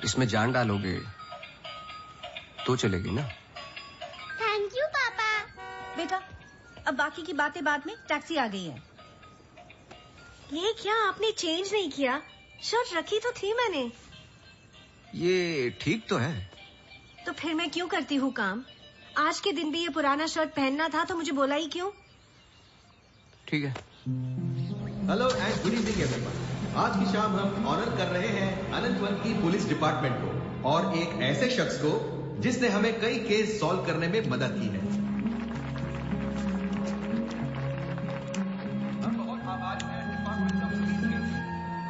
इसमें जान डालोगे तो चलेगी ना। थैंक यू पापा। बेटा अब बाकी की बातें बाद में, टैक्सी आ गई है। ये क्या आपने चेंज नहीं किया? शर्ट रखी तो थी मैंने। ये ठीक तो है। तो फिर मैं क्यों करती हूँ काम? आज के दिन भी ये पुराना शर्ट पहनना था तो मुझे बोला ही क्यों? ठीक है। Hello and good evening everyone. आज की शाम हम ऑनर कर रहे हैं अनंतवन की पुलिस डिपार्टमेंट को और एक ऐसे शख्स को जिसने हमें कई केस सॉल्व करने में मदद की है। हम बहुत आभारी हैं डिपार्टमेंट ऑफ पुलिस के,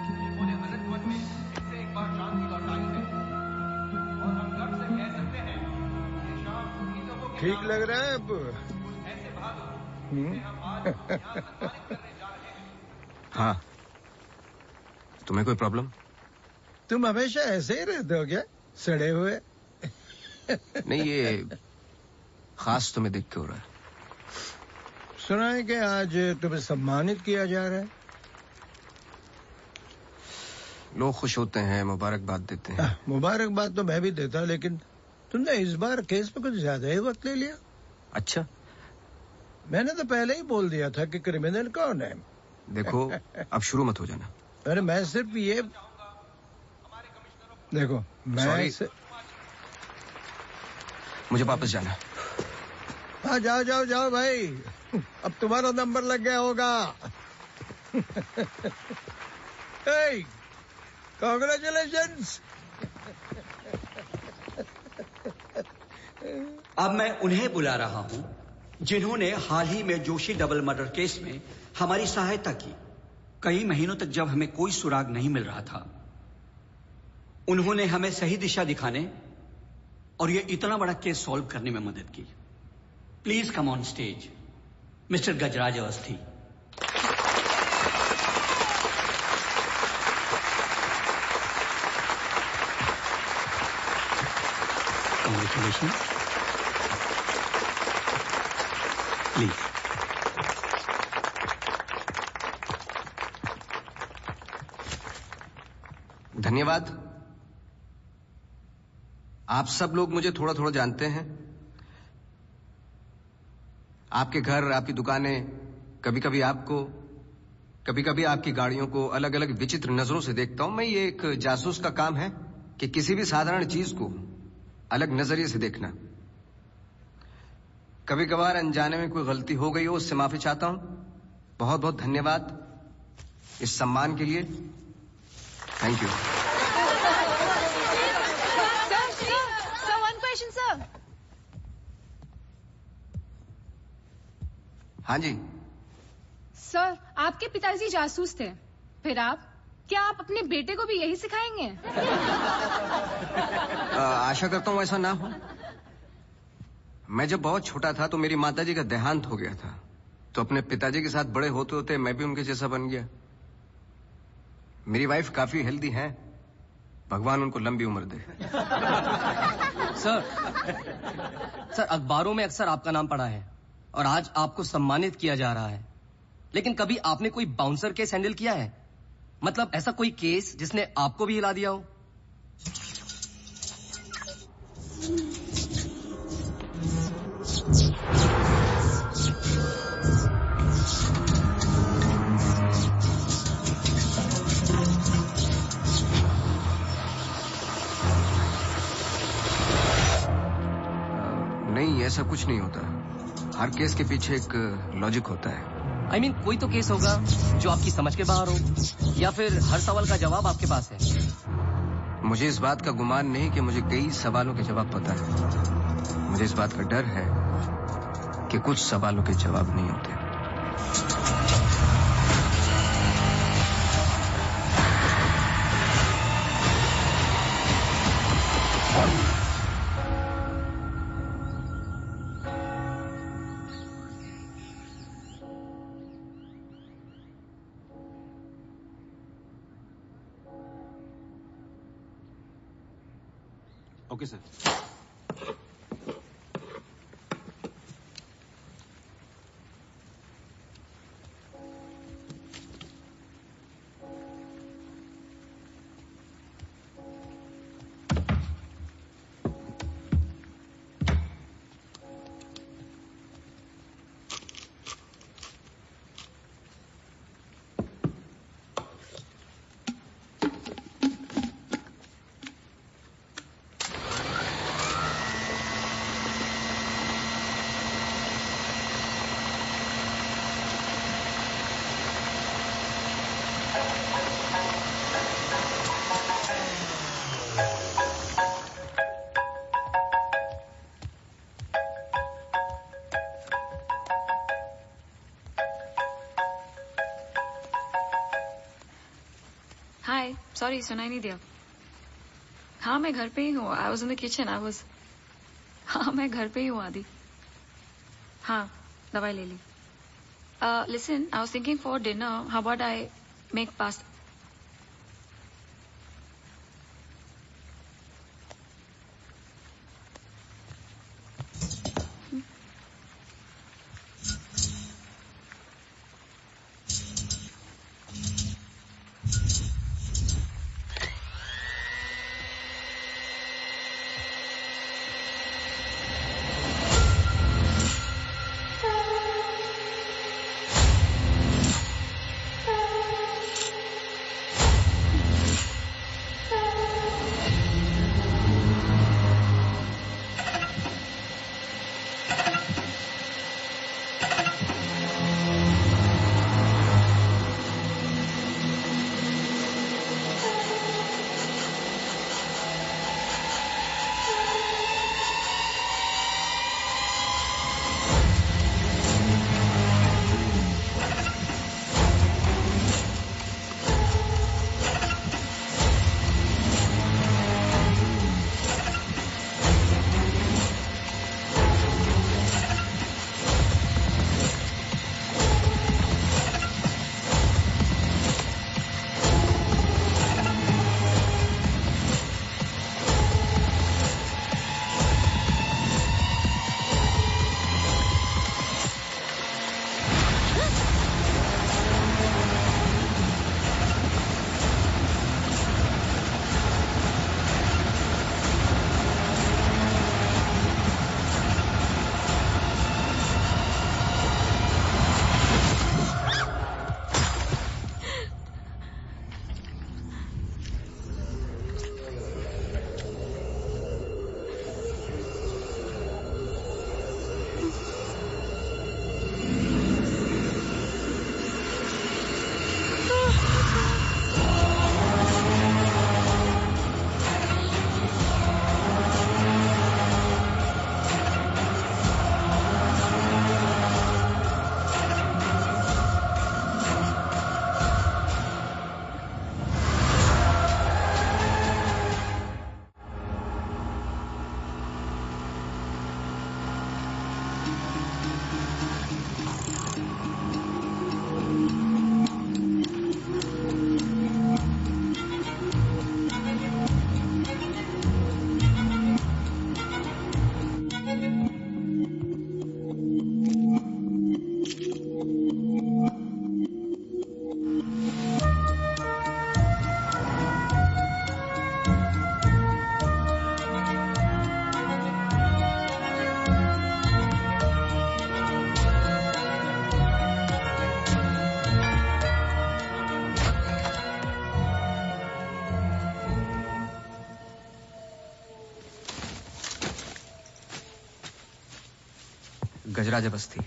जिन्होंने अनंतवन में फिर से एक बार शांति लौटाई है और हम गर्व से कह सकते हैं कि शाम शहीदों को ठीक लग रहा है अब? ऐसे बहादुर जिन्हें हम आज यहाँ सम्मानित करने जा रहे हैं। हाँ, तुम्हें कोई प्रॉब्लम? तुम हमेशा ऐसे ही रहते हो क्या, सड़े हुए? नहीं, ये खास तुम्हें देख के हो रहा है। सुना है कि आज तुम्हें सम्मानित किया जा रहा है। लोग खुश होते हैं, मुबारकबाद देते हैं। मुबारकबाद तो मैं भी देता, लेकिन तुमने इस बार केस में कुछ ज्यादा ही वक्त ले लिया। अच्छा, मैंने तो पहले ही बोल दिया था कि क्रिमिनल कौन है। देखो अब शुरू मत हो जाना। अरे मैं सिर्फ ये देखो, मैं मुझे वापस जाना है। हाँ जाओ जाओ जाओ भाई, अब तुम्हारा नंबर लग गया होगा। hey, congratulations! अब मैं उन्हें बुला रहा हूं जिन्होंने हाल ही में जोशी डबल मर्डर केस में हमारी सहायता की। कई महीनों तक जब हमें कोई सुराग नहीं मिल रहा था, उन्होंने हमें सही दिशा दिखाने और ये इतना बड़ा केस सॉल्व करने में मदद की। Please come on stage mister Gajraj Awasthi. Congratulations. Please. धन्यवाद। आप सब लोग मुझे थोड़ा थोड़ा जानते हैं। आपके घर, आपकी दुकानें, कभी कभी आपको, कभी कभी आपकी गाड़ियों को अलग अलग विचित्र नजरों से देखता हूं। मैं, ये एक जासूस का काम है कि किसी भी साधारण चीज को अलग नजरिए से देखना। कभी कभार अनजाने में कोई गलती हो गई हो, उससे माफी चाहता हूं। बहुत बहुत धन्यवाद इस सम्मान के लिए। Thank you. Sir, one question sir. हाँ जी। सर, आपके पिताजी जासूस थे, फिर क्या आप अपने बेटे को भी यही सिखाएंगे? आशा करता हूं ऐसा ना हो। मैं जब बहुत छोटा था तो मेरी माताजी का देहांत हो गया था, तो अपने पिताजी के साथ बड़े होते होते मैं भी उनके जैसा बन गया। मेरी वाइफ काफी हेल्दी है, भगवान उनको लंबी उम्र दे। सर अखबारों में अक्सर आपका नाम पड़ा है और आज आपको सम्मानित किया जा रहा है, लेकिन कभी आपने कोई बाउंसर केस हैंडल किया है? मतलब ऐसा कोई केस जिसने आपको भी हिला दिया हो? नहीं, ऐसा कुछ नहीं होता। हर केस के पीछे एक लॉजिक होता है। I mean, कोई तो केस होगा जो आपकी समझ के बाहर हो, या फिर हर सवाल का जवाब आपके पास है। मुझे इस बात का गुमान नहीं कि मुझे कई सवालों के जवाब पता है। मुझे इस बात का डर है कि कुछ सवालों के जवाब नहीं होते। Okay sir. हाय, सॉरी सुनाई नहीं दिया। हाँ मैं घर पे ही हूँ। I was in the kitchen. हाँ मैं घर पे ही हूँ आदि। हाँ दवाई ले ली। Listen, I was thinking for dinner how about I make pasta. Gajraj Basti.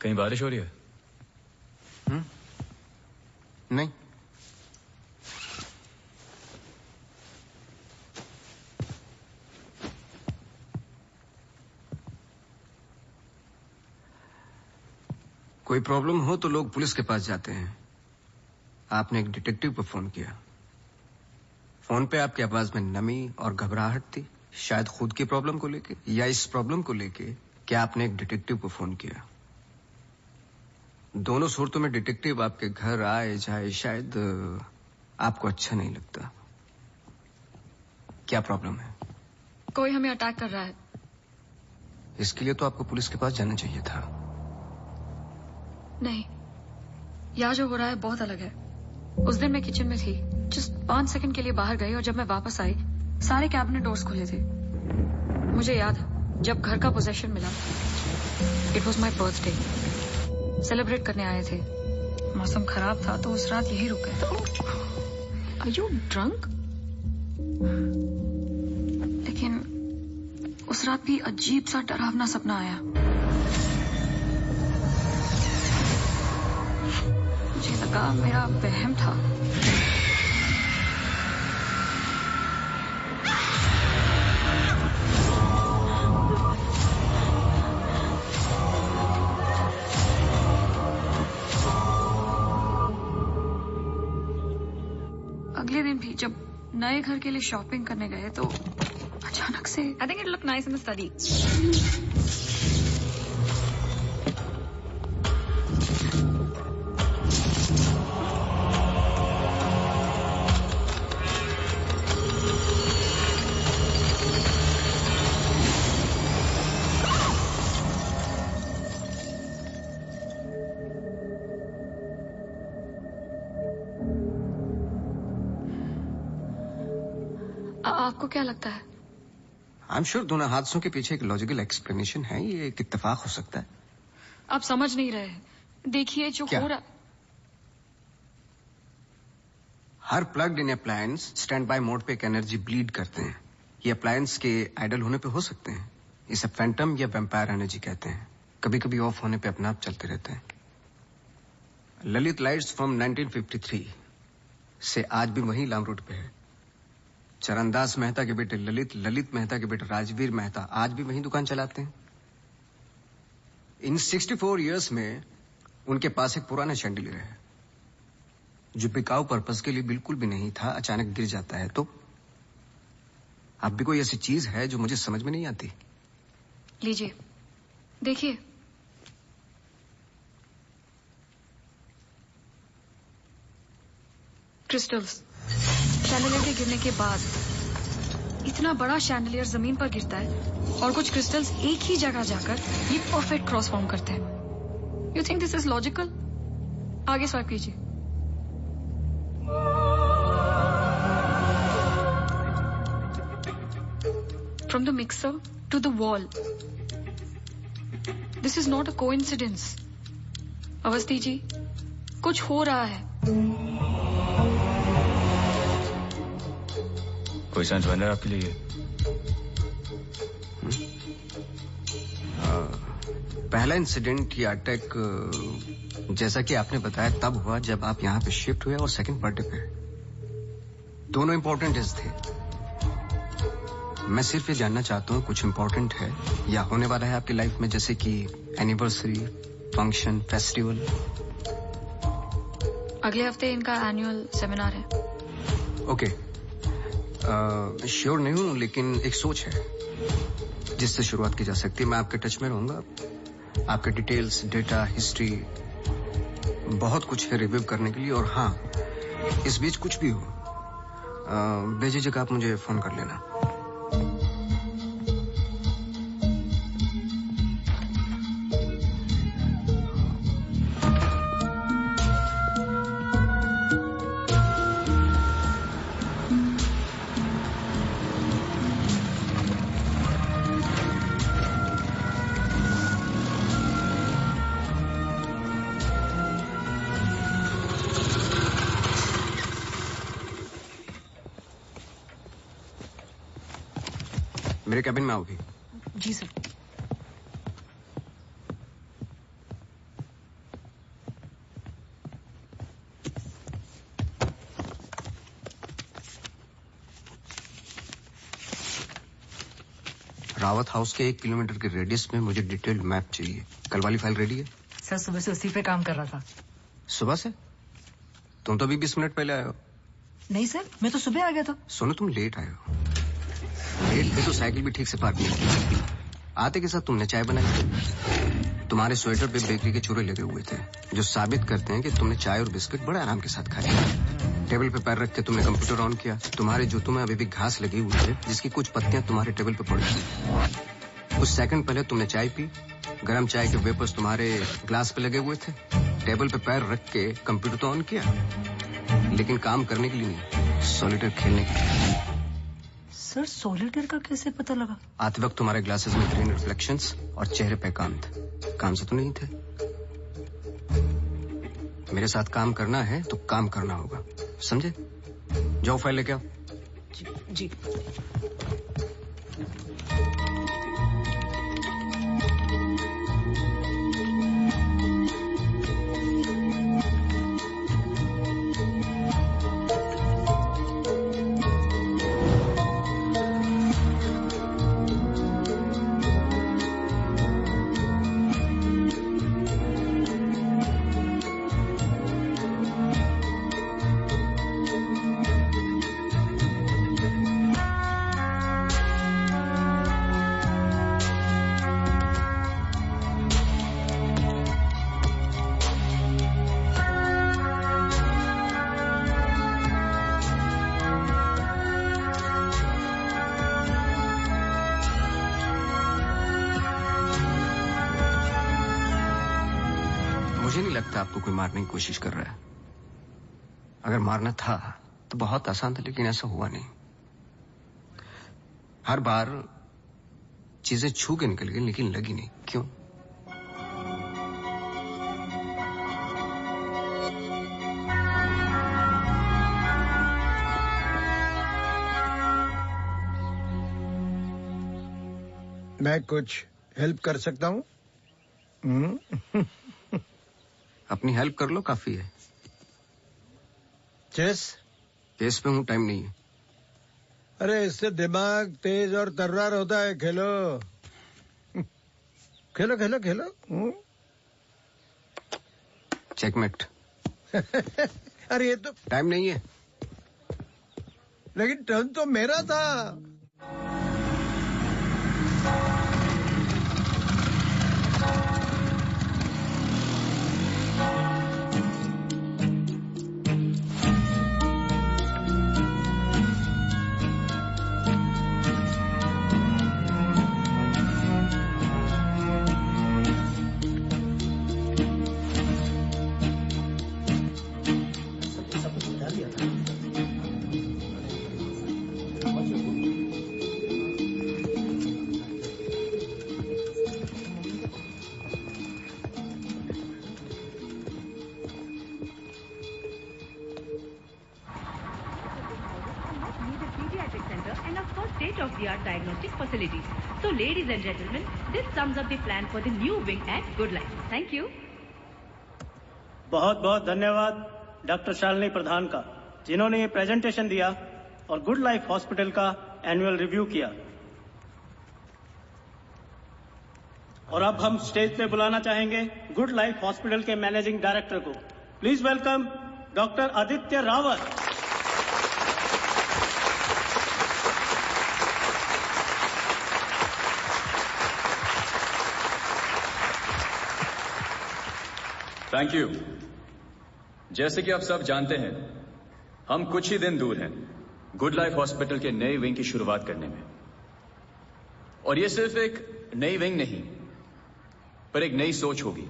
कहीं बारिश हो रही है? नहीं। कोई प्रॉब्लम हो तो लोग पुलिस के पास जाते हैं। आपने एक डिटेक्टिव को फोन किया। फोन पे आपकी आवाज में नमी और घबराहट थी, शायद खुद की प्रॉब्लम को लेके या इस प्रॉब्लम को लेके कि आपने एक डिटेक्टिव को फोन किया। दोनों सूरतों में डिटेक्टिव आपके घर आए जाए शायद आपको अच्छा नहीं लगता। क्या प्रॉब्लम है? कोई हमें अटैक कर रहा है। इसके लिए तो आपको पुलिस के पास जाना चाहिए था। नहीं, यहाँ जो हो रहा है बहुत अलग है। उस दिन मैं किचन में थी, जस्ट 5 सेकंड के लिए बाहर गई और जब मैं वापस आई सारे कैबिनेट डोर्स खुले थे। मुझे याद है जब घर का पोजेशन मिला, it was my birthday. Celebrate करने आए थे। मौसम खराब था तो उस रात यही रुक गए। Are you drunk? लेकिन उस रात भी अजीब सा डरावना सपना आया। मुझे लगा मेरा वहम था। अगले दिन भी जब नए घर के लिए शॉपिंग करने गए तो अचानक से I think it look nice in the study. आपको क्या लगता है? आई एम श्योर दोनों हादसों के पीछे एक लॉजिकल एक्सप्लेनेशन है। ये एक इत्तेफाक हो सकता है। आप समझ नहीं रहे। देखिए जो हो रहा। हर plugged in appliance standby mode पे एक एनर्जी ब्लीड करते हैं। ये अप्लायंस के आइडल होने पे हो सकते हैं। इसे फैंटम या वेम्पायर एनर्जी कहते हैं। कभी कभी ऑफ होने पे अपने आप चलते रहते हैं। ललित लाइट्स फ्रॉम 1953 से आज भी वही लामरूट पे है। चरणदास मेहता के बेटे ललित, ललित मेहता के बेटे राजवीर मेहता आज भी वही दुकान चलाते हैं। इन 64 इयर्स में उनके पास एक पुराना शैंडिलियर है जो बिकाऊ पर्पस के लिए बिल्कुल भी नहीं था। अचानक गिर जाता है तो अब भी कोई ऐसी चीज है जो मुझे समझ में नहीं आती। लीजिए देखिए। क्रिस्टल्स। शैंडलियर के गिरने के बाद इतना बड़ा शैंडलियर जमीन पर गिरता है और कुछ क्रिस्टल्स एक ही जगह जाकर ये परफेक्ट क्रॉस फॉर्म करते हैं। You think this is logical? आगे स्वाइप कीजिए। From the mixer to the wall. This is not a coincidence. Awasthi ji कुछ हो रहा है। कोई सेंस बन रहा है आपके लिए? पहला इंसिडेंट या अटैक जैसा कि आपने बताया तब हुआ जब आप यहाँ पे शिफ्ट हुए और सेकंड बर्थडे पे। दोनों इंपॉर्टेंट डेज थे। मैं सिर्फ ये जानना चाहता हूँ कुछ इंपॉर्टेंट है या होने वाला है आपकी लाइफ में, जैसे कि एनिवर्सरी, फंक्शन, फेस्टिवल। अगले हफ्ते इनका एनुअल सेमिनार है। ओके। श्योर नहीं हूं लेकिन एक सोच है जिससे शुरुआत की जा सकती है। मैं आपके टच में रहूंगा। आपके डिटेल्स, डेटा, हिस्ट्री बहुत कुछ है रिव्यू करने के लिए। और हाँ, इस बीच कुछ भी हो बेझिझक आप मुझे फोन कर लेना। मेरे कैबिन में आओगी? जी सर। रावत हाउस के 1 किलोमीटर के रेडियस में मुझे डिटेल्ड मैप चाहिए। कल वाली फाइल रेडी है? सर सुबह से उसी पे काम कर रहा था। सुबह से? तुम तो अभी 20 मिनट पहले आए हो। नहीं सर, मैं तो सुबह आ गया था। सुनो, तुम लेट आए हो। लेट थे तो साइकिल भी ठीक से पार्क नहीं की। आते के साथ तुमने चाय बनाई। तुम्हारे स्वेटर पे बेकरी के चूरे लगे हुए थे जो साबित करते हैं कि तुमने चाय और बिस्किट बड़े आराम के साथ खाए। टेबल पे पैर रख के तुमने कंप्यूटर ऑन किया। तुम्हारे जूतों में अभी भी घास लगी हुई है जिसकी कुछ पत्तियां तुम्हारे टेबल पे पड़ी थी। कुछ सेकंड पहले तुमने चाय पी। गर्म चाय के वेपर्स तुम्हारे ग्लास पे लगे हुए थे। टेबल पे पैर रख के कंप्यूटर तो ऑन किया, लेकिन काम करने के लिए नहीं, सॉलिटेयर खेलने के लिए। सर सॉलिटेयर का कैसे पता लगा? आते वक्त तुम्हारे ग्लासेस में ग्रीन रिफ्लेक्शंस और चेहरे पे एकांत। काम से तो नहीं थे। मेरे साथ काम करना है तो काम करना होगा, समझे? जाओ फाइल लेके आओ। जी। मुझे नहीं लगता आपको कोई मारने की कोशिश कर रहा है। अगर मारना था तो बहुत आसान था, लेकिन ऐसा हुआ नहीं। हर बार चीजें छू के निकल गई लेकिन लगी नहीं। क्यों? मैं कुछ हेल्प कर सकता हूँ? अपनी हेल्प कर लो, काफी है। चेस? केस पे हूँ, टाइम नहीं है। अरे इससे दिमाग तेज और तर्रार होता है। खेलो खेलो खेलो खेलो। चेकमेट। अरे ये तो टाइम नहीं है। लेकिन टर्न तो मेरा था। state-of-the-art diagnostic facilities. So, ladies and gentlemen, this sums up the plan for the new wing at Good Life. Thank you. बहुत बहुत धन्यवाद डॉक्टर शालिनी प्रधान का, जिन्होंने ये प्रेजेंटेशन दिया और गुड लाइफ हॉस्पिटल का एनुअल रिव्यू किया। और अब हम स्टेज पे बुलाना चाहेंगे गुड लाइफ हॉस्पिटल के मैनेजिंग डायरेक्टर को। Please welcome doctor Aditya Rawat. Thank you. जैसे कि आप सब जानते हैं, हम कुछ ही दिन दूर हैं गुड लाइफ हॉस्पिटल के नए विंग की शुरुआत करने में। और ये सिर्फ एक नई विंग नहीं, पर एक नई सोच होगी।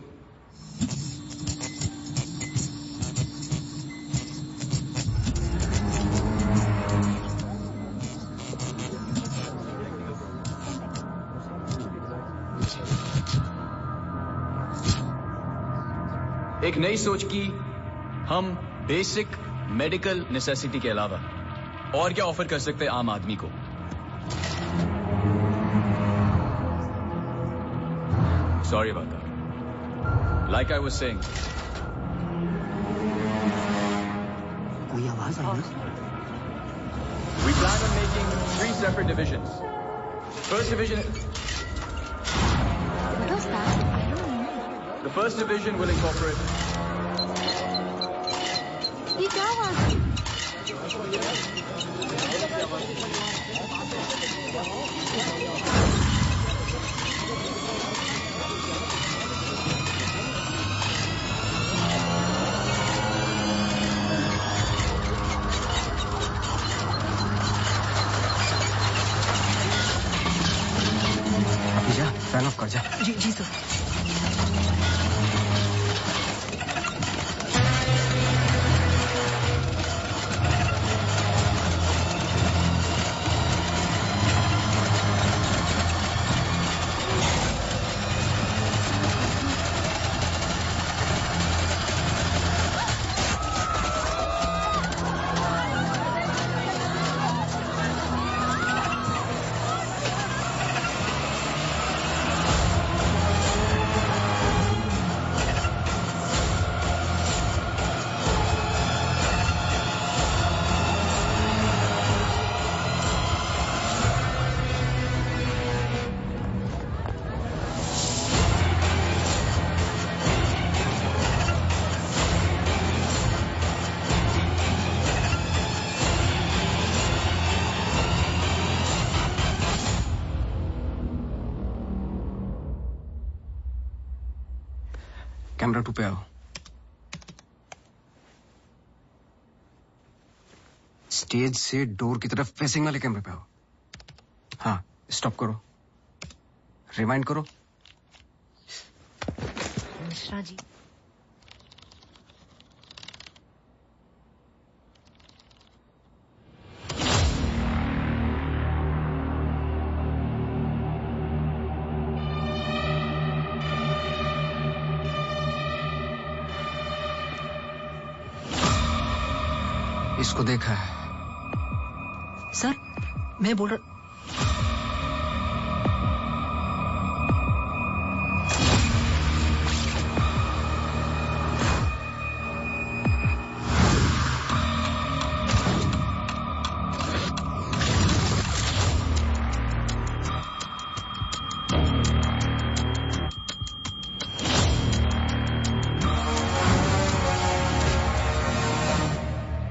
एक नई सोच की हम बेसिक मेडिकल नेसेसिटी के अलावा और क्या ऑफर कर सकते हैं आम आदमी को। Sorry about that. Like I was saying, कोई आवाज आई ना? We plan on making 3 separate divisions. First division. What was that? The first division will incorporate. ये क्या आवाज? अभी जा, फैन ऑफ कर जा। जी जी सर। कैमरा 2 पे आओ। स्टेज से डोर की तरफ फेसिंग वाले कैमरे पे आओ। हाँ, स्टॉप करो, रिवाइंड करो। मिश्रा जी, इसको देखा है? सर, मैं बोल रहा।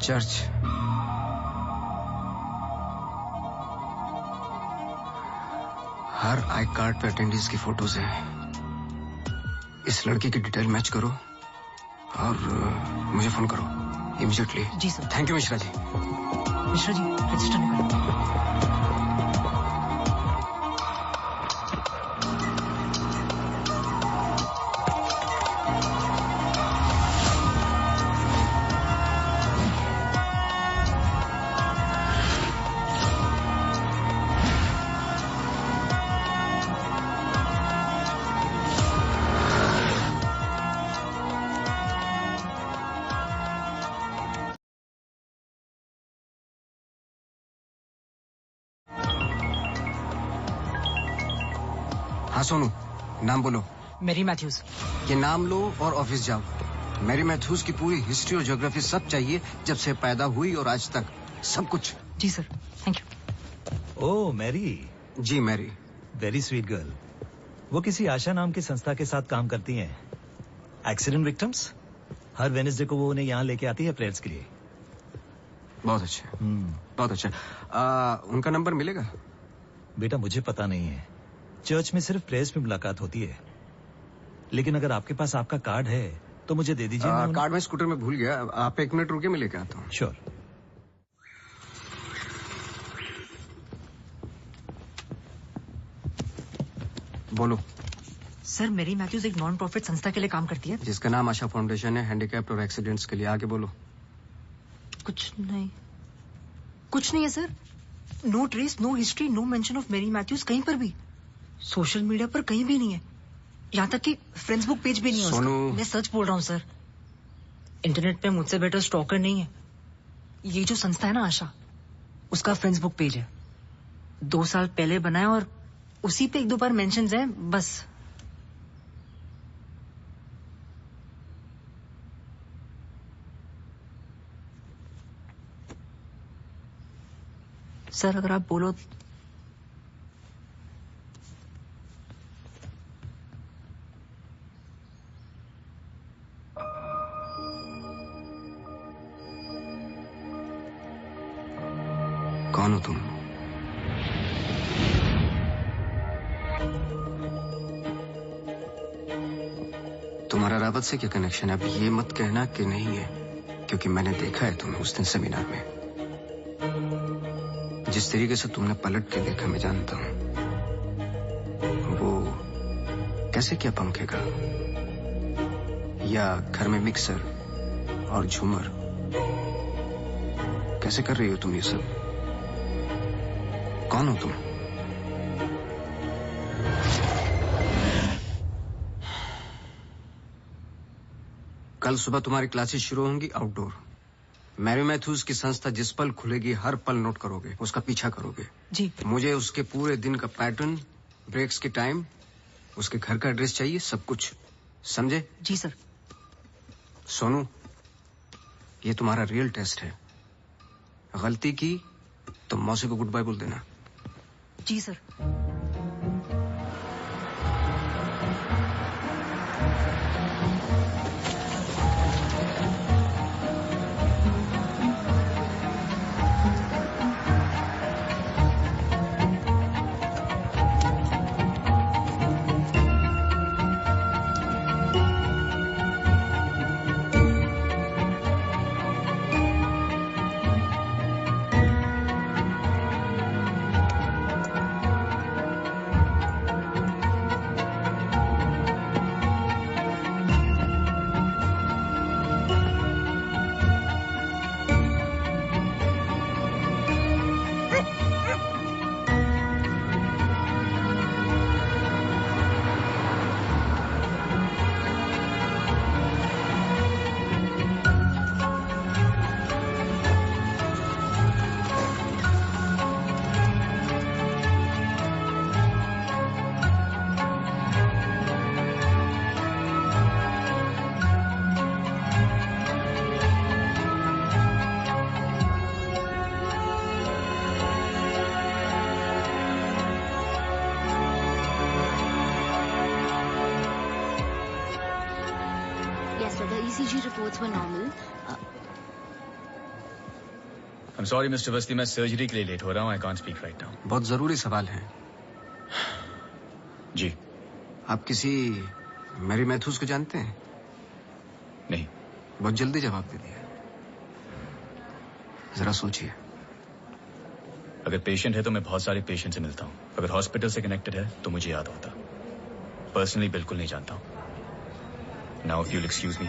चर्च। हर आई कार्ड पे अटेंडेंस की फोटोज है। इस लड़की की डिटेल मैच करो और मुझे फोन करो इमीडिएटली। जी sir. Thank you Mishra ji. Mishra ji, register निकालो। हाँ सोनू, नाम बोलो। Mary Matthews. ये नाम लो और ऑफिस जाओ। मैरी मैथ्यूज की पूरी हिस्ट्री और ज्योग्राफी सब चाहिए, जब से पैदा हुई और आज तक, सब कुछ। जी sir, thank you. Oh Mary. जी मैरी। Very sweet girl. वो किसी आशा नाम की संस्था के साथ काम करती हैं। Accident victims. हर वेडनेसडे को वो उन्हें यहाँ लेके आती है प्रेयर्स के लिए। बहुत अच्छा, बहुत अच्छा। उनका नंबर मिलेगा? बेटा मुझे पता नहीं है, चर्च में सिर्फ प्रेयर्स में मुलाकात होती है। लेकिन अगर आपके पास आपका कार्ड है तो मुझे दे दीजिए। कार्ड मैं स्कूटर में भूल गया, आप 1 मिनट रुके, मैं लेके आता हूँ। श्योर। बोलो। सर, मैरी मैथ्यूज एक नॉन प्रॉफिट संस्था के लिए काम करती है, जिसका नाम आशा फाउंडेशन है, हैंडीकैप्ड और एक्सीडेंट्स के लिए। आगे बोलो। कुछ नहीं है sir. No trace, no history, no mention of Mary Matthews कहीं पर भी। सोशल मीडिया पर कहीं भी नहीं है, यहाँ तक कि फेसबुक पेज भी नहीं है उसका। मैं सच बोल रहा हूँ सर, इंटरनेट पे मुझसे बेटर स्टॉकर नहीं है। ये जो संस्था है ना आशा, उसका फेसबुक पेज है, 2 साल पहले बना है और उसी पे 1-2 बार मेंशन्स हैं बस। सर अगर आप बोलो। कौन हो तुम? तुम्हारा रावत से क्या कनेक्शन है? अब ये मत कहना कि नहीं है, क्योंकि मैंने देखा है तुम्हें उस दिन सेमिनार में। जिस तरीके से तुमने पलट के देखा मैं जानता हूं। वो कैसे क्या पंखेगा, या घर में मिक्सर और झूमर, कैसे कर रही हो तुम ये सब? कौन हो तुम? कल सुबह तुम्हारी क्लासेस शुरू होंगी आउटडोर। मैरी मैथ्यूज की संस्था जिस पल खुलेगी हर पल नोट करोगे, उसका पीछा करोगे। जी। मुझे उसके पूरे दिन का पैटर्न, ब्रेक्स के टाइम, उसके घर का एड्रेस चाहिए, सब कुछ। समझे? जी सर। सोनू, ये तुम्हारा रियल टेस्ट है। गलती की तो मौसी को गुड बाय बोल देना। जी sir. Doctor, the ECG reports were normal. I'm sorry, Mr. Awasthi, मैं सर्जरी के लिए लेट हो रहा हूँ. I can't speak right now. बहुत जरूरी सवाल है. जी. आप किसी मैरी मैथ्यूज को जानते हैं? नहीं. बहुत जल्दी जवाब दे दिया. जरा सोचिए. अगर पेशेंट है तो मैं बहुत सारे पेशेंट से मिलता हूँ. अगर हॉस्पिटल से कनेक्टेड है तो मुझे याद होता. पर्सनली बिल्कुल नहीं जानता हूँ. Now if you'll excuse me.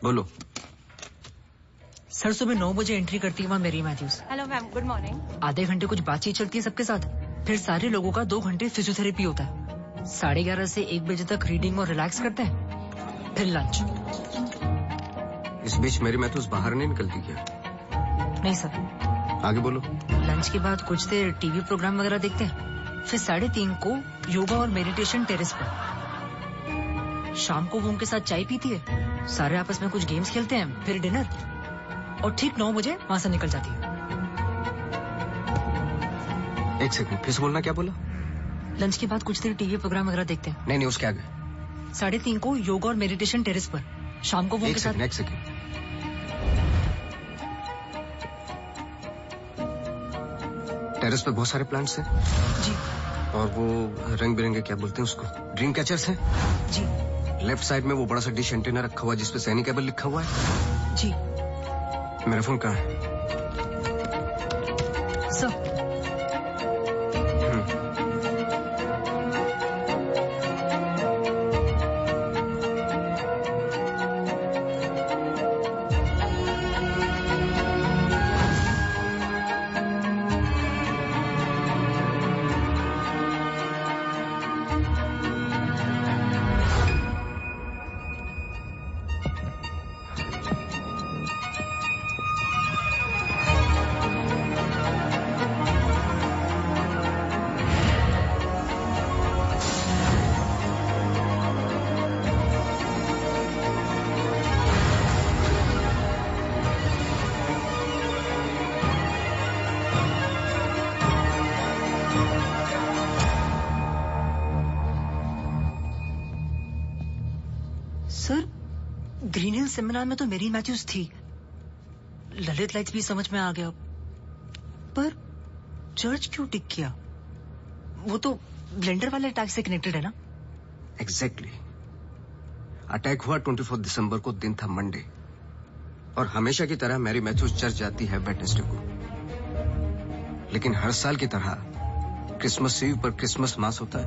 बोलो. सर सुबह 9 बजे एंट्री करती है वहाँ Mary Matthews. Hello ma'am, good morning. आधे घंटे कुछ बातचीत चलती है सबके साथ, फिर सारे लोगों का 2 घंटे फिजियोथेरेपी होता है. 11:30 से 1 बजे तक रीडिंग और रिलैक्स करते हैं, फिर लंच. इस बीच मेरी मैथ्यूज बाहर नहीं निकलती क्या? नहीं सर. आगे बोलो. लंच के बाद कुछ देर टीवी प्रोग्राम वगैरह देखते हैं, फिर 3:30 को योगा और मेडिटेशन टेरेस पर. शाम को वो उनके साथ चाय पीती है, सारे आपस में कुछ गेम्स खेलते हैं, फिर डिनर, और ठीक 9 बजे वहां से निकल जाती है. 1 सेकंड, फिर से बोलना. क्या बोला? लंच के बाद कुछ देर टीवी प्रोग्राम वगैरह देखते हैं. नहीं, उसके आगे. 3:30 को योगा और मेडिटेशन टेरेस पर. शाम को वो उनके साथ. एक सेकंड. टेरेस पे बहुत सारे प्लांट्स हैं. जी. और वो रंग बिरंगे क्या बोलते हैं उसको, ड्रीम कैचर्स हैं. जी. लेफ्ट साइड में वो बड़ा सा डिश एंटीना रखा हुआ है जिसपे सैनी केबल लिखा हुआ है. जी. मेरा फोन कहाँ है? सर. ग्रीन हिल सेमिनार में तो मेरी मैथ्यूज थी. ललित लाइट्स भी समझ में आ गया, पर चर्च क्यों टिक किया? वो तो ब्लेंडर वाले अटैक से कनेक्टेड है ना? एग्जैक्टली. अटैक हुआ 24 दिसंबर को, दिन था मंडे, और हमेशा की तरह मैरी मैथ्यूज चर्च जाती है वेडनेसडे को. लेकिन हर साल की तरह क्रिसमस ईव पर क्रिसमस मास होता है.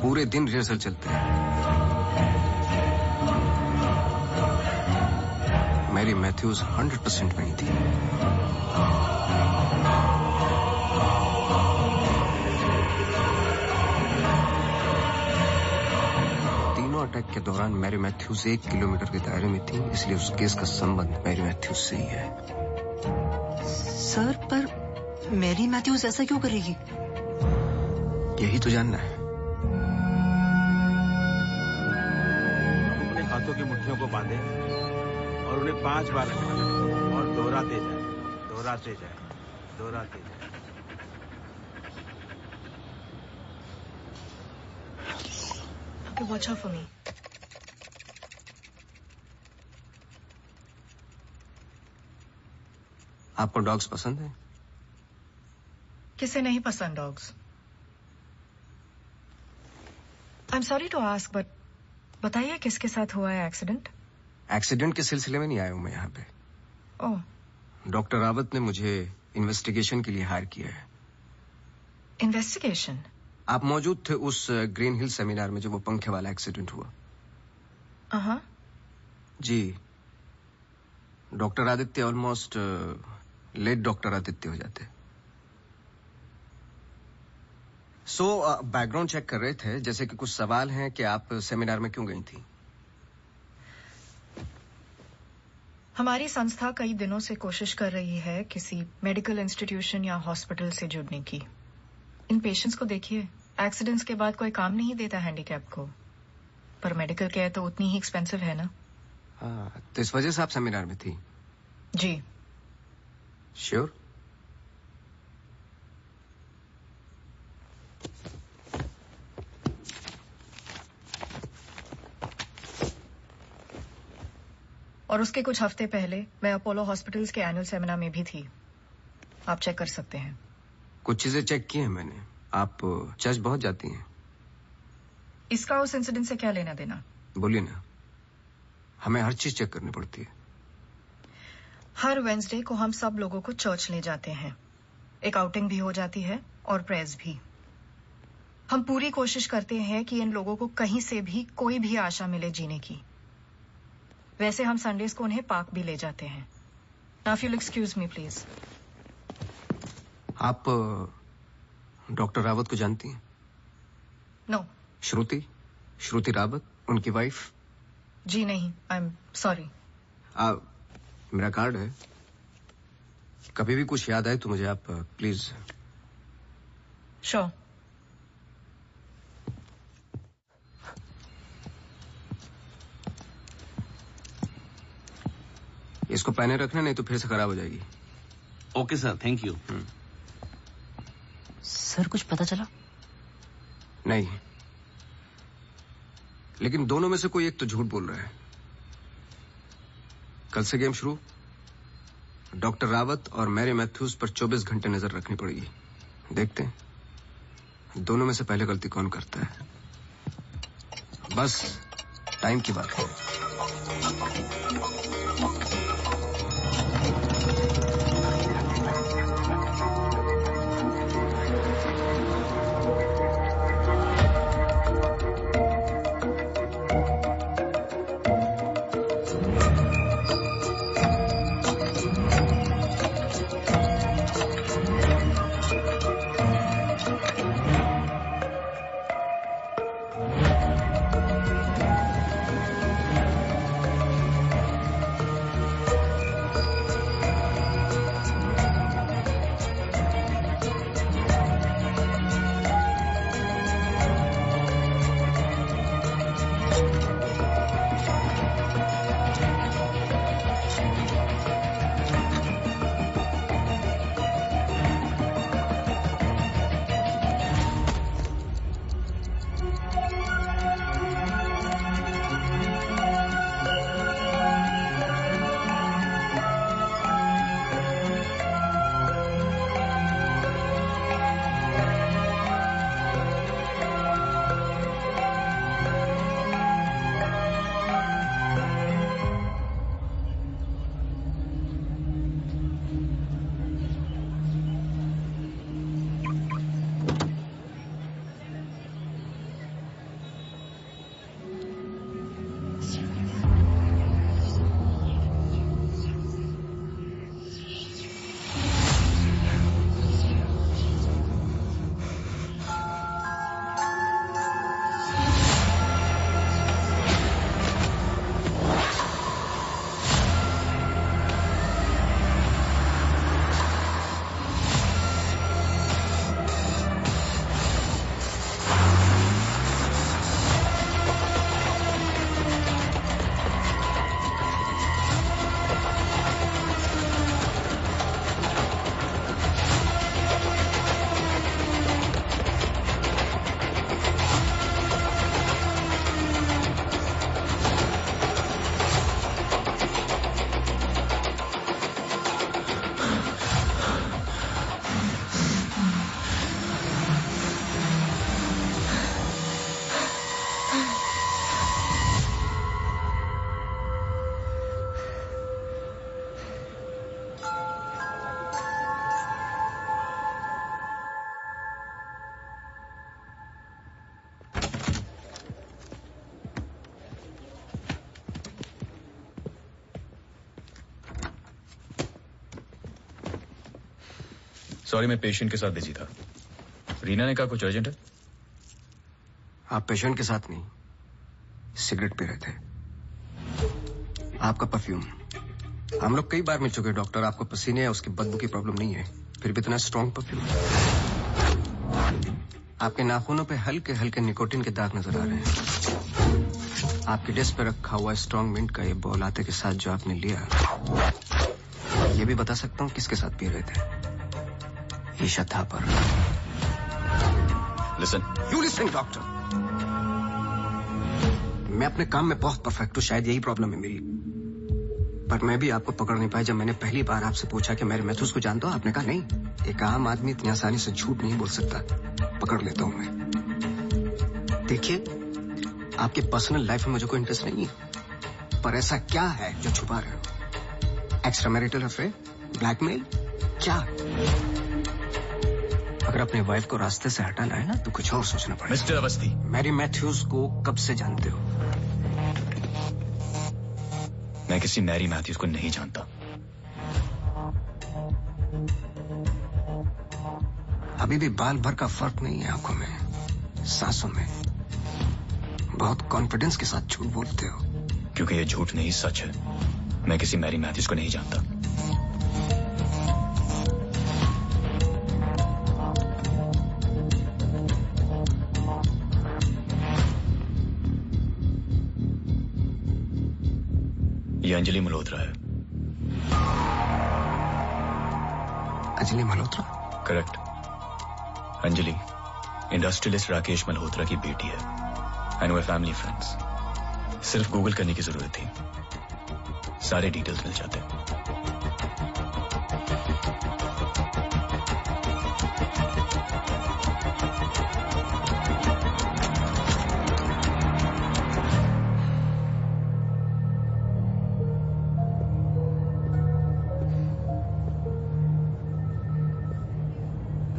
पूरे दिन रिहर्सल चलते हैं. मैरी मैथ्यूज 100% वही थी. तीनों अटैक के दौरान मैरी मैथ्यूज 1 किलोमीटर के दायरे में थी, इसलिए उस केस का संबंध मैरी मैथ्यूज से ही है. सर, पर मैरी मैथ्यूज ऐसा क्यों करेगी? यही तो जानना है. अपने हाथों की मुट्ठियों को बांधे और उन्हें 5 बार रखना और दोहराते जाए, दोहराते जाए, दोहराते जाए. Okay, watch out for me. आपको डॉग्स पसंद है? किसे नहीं पसंद dogs? I am sorry to ask, but बताइए किसके साथ हुआ है एक्सीडेंट? एक्सीडेंट के सिलसिले में नहीं आया हूं मैं यहाँ पे. ओह. डॉक्टर रावत ने मुझे इन्वेस्टिगेशन के लिए हायर किया है. इन्वेस्टिगेशन? आप मौजूद थे उस ग्रीन हिल सेमिनार में जब वो पंखे वाला एक्सीडेंट हुआ? जी. Doctor Aditya almost late doctor Aditya हो जाते. बैकग्राउंड चेक कर रहे थे, जैसे कि कुछ सवाल हैं कि आप सेमिनार में क्यों गई थी? हमारी संस्था कई दिनों से कोशिश कर रही है किसी मेडिकल इंस्टीट्यूशन या हॉस्पिटल से जुड़ने की. इन पेशेंट्स को देखिए, एक्सीडेंट्स के बाद कोई काम नहीं देता हैंडीकैप को, पर मेडिकल केयर तो उतनी ही एक्सपेंसिव है ना. तो इस वजह से आप सेमिनार में थी? जी. श्योर? और उसके कुछ हफ्ते पहले मैं अपोलो हॉस्पिटल्स के एनुअल सेमिनार में भी थी। आप चेक कर सकते हैं। कुछ चीजें चेक की हैं मैंने। आप चर्च बहुत जाती हैं। इसका उस इंसिडेंट से क्या लेना देना? बोलिए ना। हमें हर चीज चेक करनी पड़ती है। हर वेंसडे को हम सब लोगों को चर्च ले जाते हैं। एक आउटिंग भी हो जाती है और प्रेयर्स भी। हम पूरी कोशिश करते हैं कि इन लोगों को कहीं से भी कोई भी आशा मिले जीने की। वैसे हम संडेज को उन्हें पार्क भी ले जाते हैं। Now if you will excuse me please. आप डॉक्टर रावत को जानती हैं? नो। श्रुति रावत, उनकी वाइफ? जी नहीं, आई एम सॉरी। मेरा कार्ड है, कभी भी कुछ याद आए तो मुझे आप प्लीज। श्योर। इसको पहने रखना, नहीं तो फिर से खराब हो जाएगी। Okay sir, thank you. Sir कुछ पता चला? नहीं, लेकिन दोनों में से कोई एक तो झूठ बोल रहा है। कल से गेम शुरू। डॉक्टर रावत और मैरी मैथ्यूज पर 24 घंटे नजर रखनी पड़ेगी। देखते हैं दोनों में से पहले गलती कौन करता है। बस टाइम की बात है। सॉरी, मैं पेशेंट के साथ बिजी था। रीना ने कहा कुछ अर्जेंट है। आप पेशेंट के साथ नहीं, सिगरेट पी रहे थे। आपका परफ्यूम, हम लोग कई बार मिल चुके हैं डॉक्टर। आपको पसीने या उसकी बदबू की प्रॉब्लम नहीं है, फिर भी इतना स्ट्रॉन्ग परफ्यूम। आपके नाखूनों पे हल्के हल्के निकोटिन के दाग नजर आ रहे हैं। आपकी डेस्क पे रखा हुआ स्ट्रॉन्ग मिंट का ये बॉल आते के साथ जो आपने लिया, ये भी बता सकता हूँ किसके साथ पी रहे थे। Isha Thapar. Listen. You listen doctor. मैं अपने काम में बहुत परफेक्ट हूँ, शायद यही प्रॉब्लम है मेरी। पर मैं भी आपको पकड़ नहीं पाया जब मैंने पहली बार आपसे पूछा कि मैरी मैथ्यूज को जानते हो। आपने कहा नहीं, एक आम आदमी इतनी आसानी से झूठ नहीं बोल सकता, पकड़ लेता हूं मैं। देखिए, आपके पर्सनल लाइफ में मुझे कोई इंटरेस्ट नहीं है, पर ऐसा क्या है जो छुपा रहे हो? एक्स्ट्रा मैरिटल अफेयर, ब्लैकमेल, क्या? अगर अपने वाइफ को रास्ते से हटाना है ना तो कुछ और सोचना पड़ेगा। मिस्टर अवस्थी, मैरी मैथ्यूज को कब से जानते हो? मैं किसी मैरी मैथ्यूज को नहीं जानता। अभी भी बाल भर का फर्क नहीं है आंखों में, सांसों में। बहुत कॉन्फिडेंस के साथ झूठ बोलते हो। क्योंकि ये झूठ नहीं, सच है। मैं किसी मैरी मैथ्यूज को नहीं जानता। ये अंजलि मल्होत्रा है। अंजलि मल्होत्रा? करेक्ट। अंजलि इंडस्ट्रियलिस्ट राकेश मल्होत्रा की बेटी है एंड वे फैमिली फ्रेंड्स। सिर्फ गूगल करने की जरूरत थी, सारे डिटेल्स मिल जाते।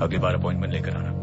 अगली बार अपॉइंटमेंट लेकर आना।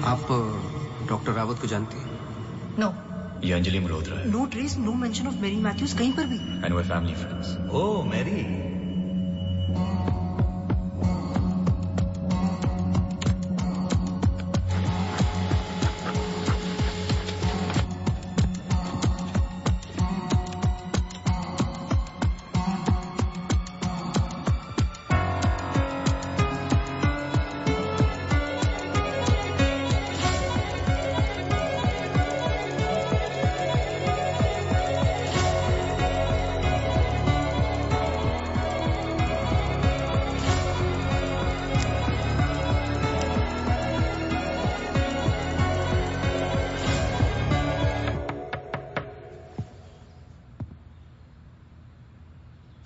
आप डॉक्टर रावत को जानती हैं? नो। ये अंजलि मल्होत्रा है। No trace, no mention of Mary Matthews कहीं पर भी। And we family friends. Oh Mary.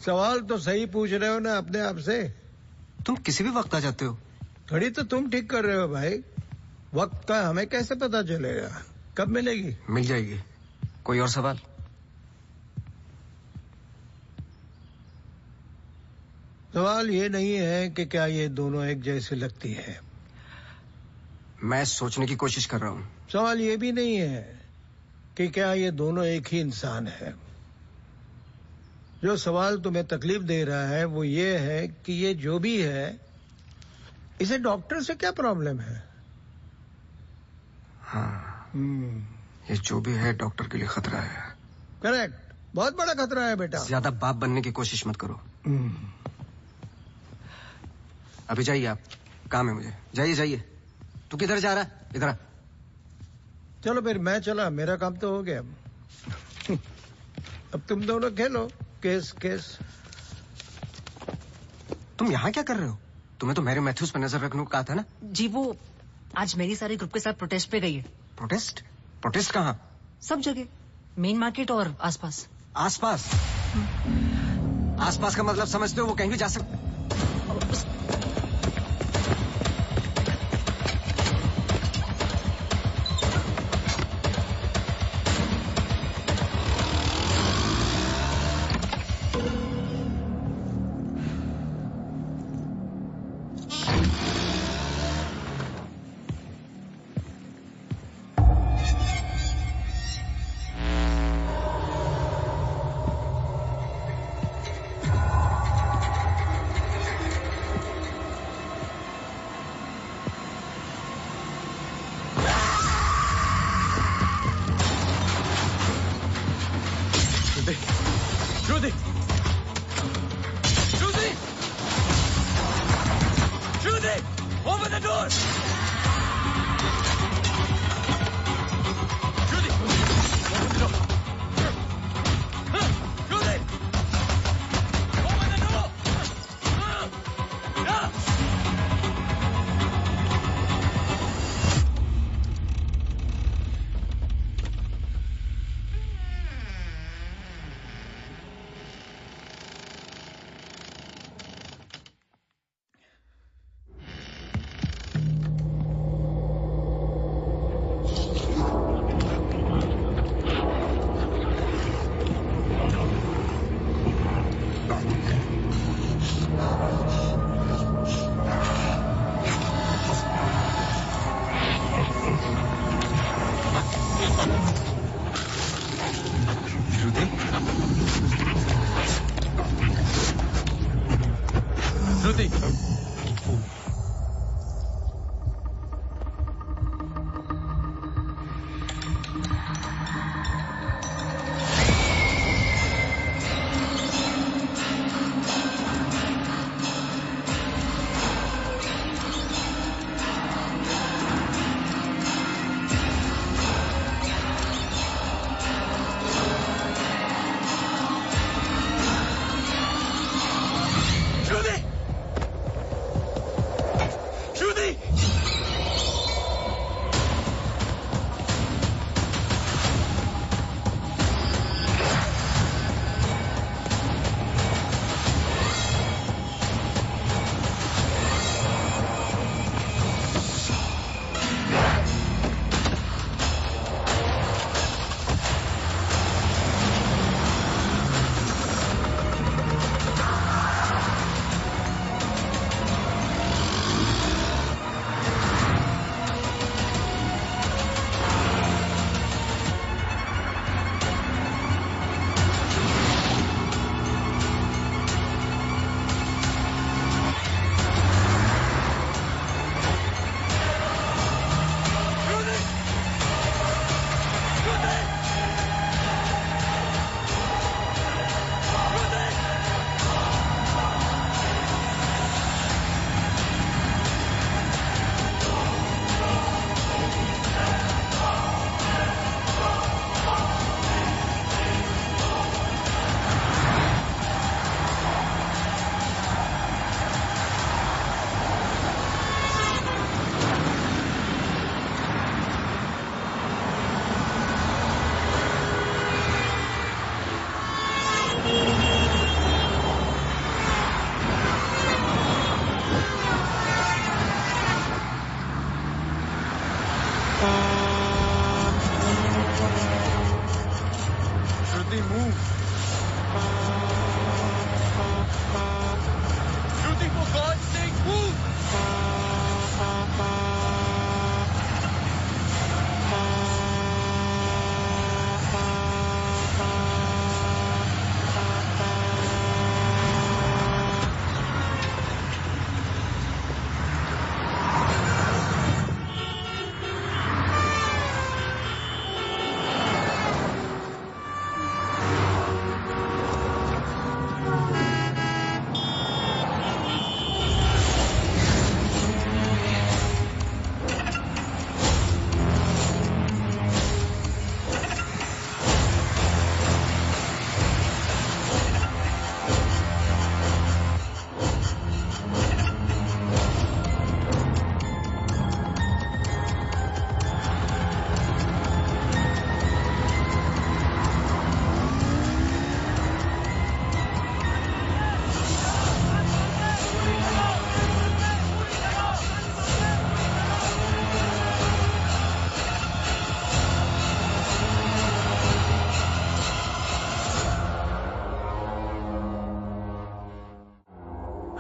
सवाल तो सही पूछ रहे हो ना अपने आप से। तुम किसी भी वक्त आ जाते हो। घड़ी तो तुम ठीक कर रहे हो भाई, वक्त का हमें कैसे पता चलेगा? कब मिलेगी? मिल जाएगी। कोई और सवाल? सवाल ये नहीं है कि क्या ये दोनों एक जैसी लगती है। मैं सोचने की कोशिश कर रहा हूँ। सवाल ये भी नहीं है कि क्या ये दोनों एक ही इंसान है। जो सवाल तुम्हें तकलीफ दे रहा है वो ये है कि ये जो भी है, इसे डॉक्टर से क्या प्रॉब्लम है? हाँ, ये जो भी है डॉक्टर के लिए खतरा है। करेक्ट, बहुत बड़ा खतरा है बेटा। ज्यादा बाप बनने की कोशिश मत करो। अभी जाइए, आप काम है मुझे। जाइए जाइए। तू किधर जा रहा है? इधर आ। चलो फिर मैं चला, मेरा काम तो हो गया। अब तुम दोनों खेलो केस केस। तुम यहाँ क्या कर रहे हो? तुम्हें तो मैरी मैथ्यूज पर नजर रखने को कहा था ना? जी वो आज मेरी सारे ग्रुप के साथ प्रोटेस्ट पे गई है। प्रोटेस्ट? प्रोटेस्ट कहाँ? सब जगह, मेन मार्केट और आसपास। आसपास? आसपास का मतलब समझते हो? वो कहीं भी जा सकते।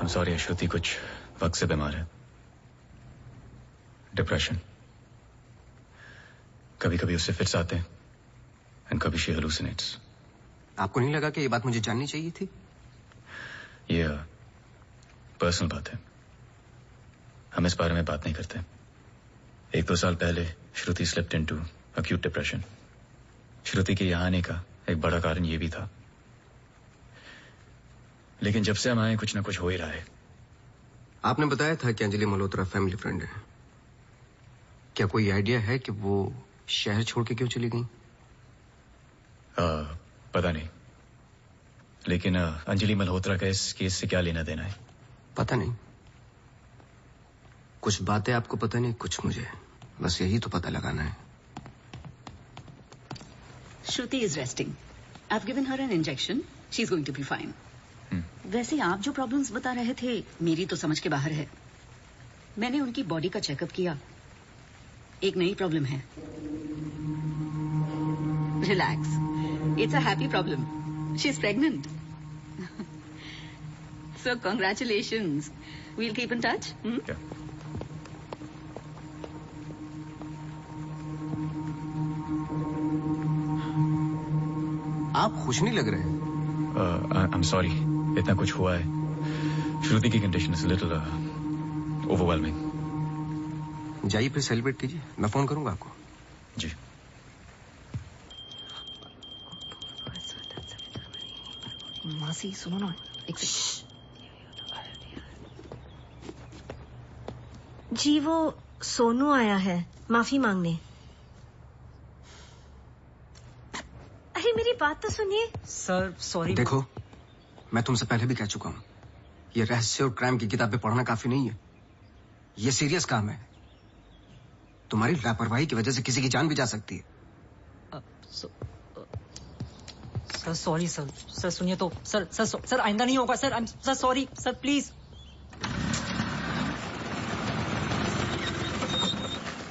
I'm sorry, श्रुति कुछ वक्त से बीमार है। डिप्रेशन। कभी कभी उससे फिट्स आते हैं एंड कभी शी हेलुसिनेट्स। आपको नहीं लगा कि ये बात मुझे जाननी चाहिए थी? ये पर्सनल बात है, हम इस बारे में बात नहीं करते। 1-2 साल पहले श्रुति स्लिप्ड इनटू अक्यूट डिप्रेशन। श्रुति के यहाँ आने का एक बड़ा कारण ये भी था, लेकिन जब से हम आए कुछ ना कुछ हो ही रहा है। आपने बताया था कि अंजलि मल्होत्रा फैमिली फ्रेंड है। क्या कोई आइडिया है कि वो शहर छोड़ के क्यों चली गई? पता नहीं, लेकिन अंजलि मल्होत्रा का इस केस से क्या लेना देना है? पता नहीं। कुछ बातें आपको पता नहीं, कुछ मुझे। बस यही तो पता लगाना है। Shruti is resting. I've given her an injection. She's going to be fine. वैसे आप जो प्रॉब्लम्स बता रहे थे मेरी तो समझ के बाहर है। मैंने उनकी बॉडी का चेकअप किया, एक नई प्रॉब्लम है। Relax, it's a happy problem. She is pregnant. So congratulations. We'll keep in touch. आप खुश नहीं लग रहे। I'm sorry, इतना कुछ हुआ है। श्रुति की कंडीशन इज लिटिल ओवरवेलमिंग। जाइए फिर सेलिब्रेट कीजिए, मैं फोन करूंगा आपको। जी। मासी सुनो ना, एक जी वो सोनू आया है माफी मांगने। अरे मेरी बात तो सुनिए। Sir sorry. देखो, मैं तुमसे पहले भी कह चुका हूं, ये रहस्य और क्राइम की किताबें पढ़ना काफी नहीं है। ये सीरियस काम है। तुम्हारी लापरवाही की वजह से किसी की जान भी जा सकती है। Sir sorry sir. सर सुनिए तो सर सर सर आइंदा नहीं होगा sir. Sir sorry sir, please.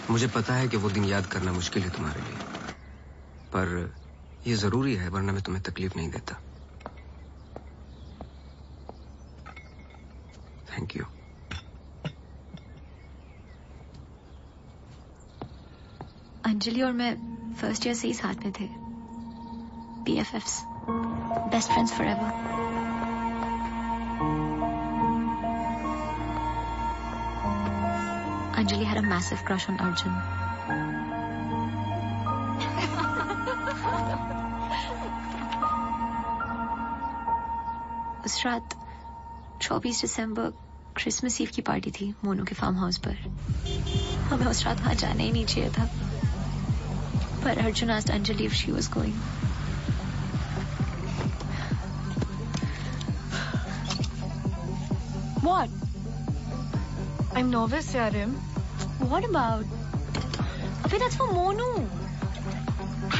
मुझे पता है कि वो दिन याद करना मुश्किल है तुम्हारे लिए, पर ये जरूरी है, वरना मैं तुम्हें तकलीफ नहीं देता। Thank you. अंजलि और मैं फर्स्ट ईयर से ही साथ में थे। BFFs, best friends forever. Anjali had a massive crush on Arjun. उस रात 24 दिसंबर क्रिसमस ईव की पार्टी थी मोनू के फार्म हाउस पर। हमें उस रात वहां जाना ही नहीं चाहिए था, पर Arjun asked Anjali if she was going. What? I'm nervous, Yarim. What about? Abhi, that's for Monu.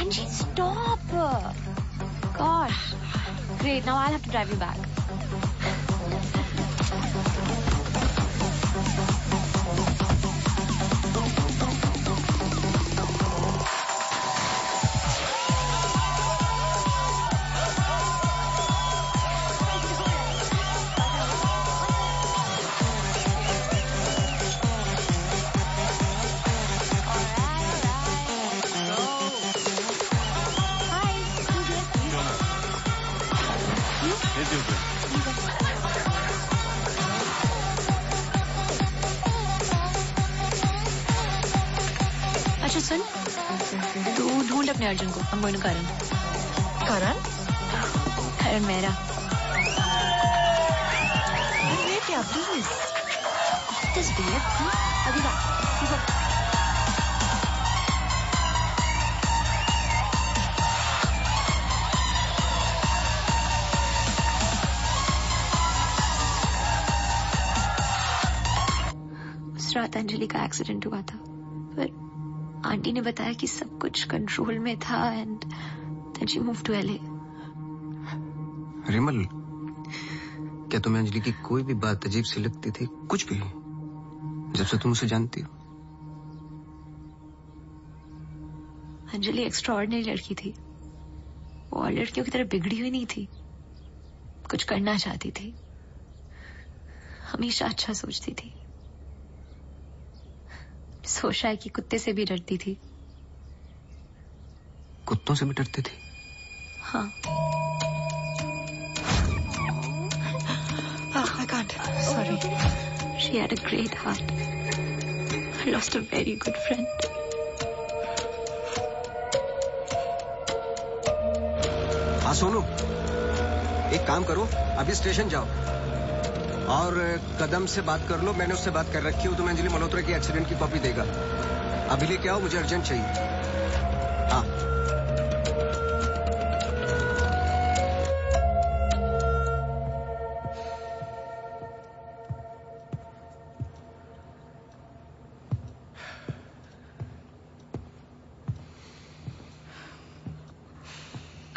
Angie, stop. Gosh. Great, now I'll have to drive you back. अच्छा सुन, तू ढूंढ अपने अर्जुन को। I'm going to Karan. Karan? Karan मेरा। Wait, yeah, please. This babe, अभी बात। उस रात अंजलि का एक्सीडेंट हुआ था, पर आंटी ने बताया कि सब कुछ कंट्रोल में था and then she move to LA। Rimal, क्या तुम्हें अंजलि की कोई भी बात अजीब सी लगती थी? कुछ भी, जब से तुम उसे जानती हो? अंजलि एक्स्ट्राऑर्डिनरी लड़की थी। वो और लड़कियों की तरह बिगड़ी हुई नहीं थी, कुछ करना चाहती थी। हमेशा अच्छा सोचती थी। सोचा है कि कुत्ते से भी डरती थी। कुत्तों से भी डरती थी? हाँ। I can't. Sorry. She had a great heart. I lost a very good friend. हाँ सोनू, एक काम करो, अभी स्टेशन जाओ और कदम से बात कर लो। मैंने उससे बात कर रखी हो, तुम्हें अंजलि मल्होत्रा की एक्सीडेंट की कॉपी देगा। अभी लेके आओ, मुझे अर्जेंट चाहिए। हाँ।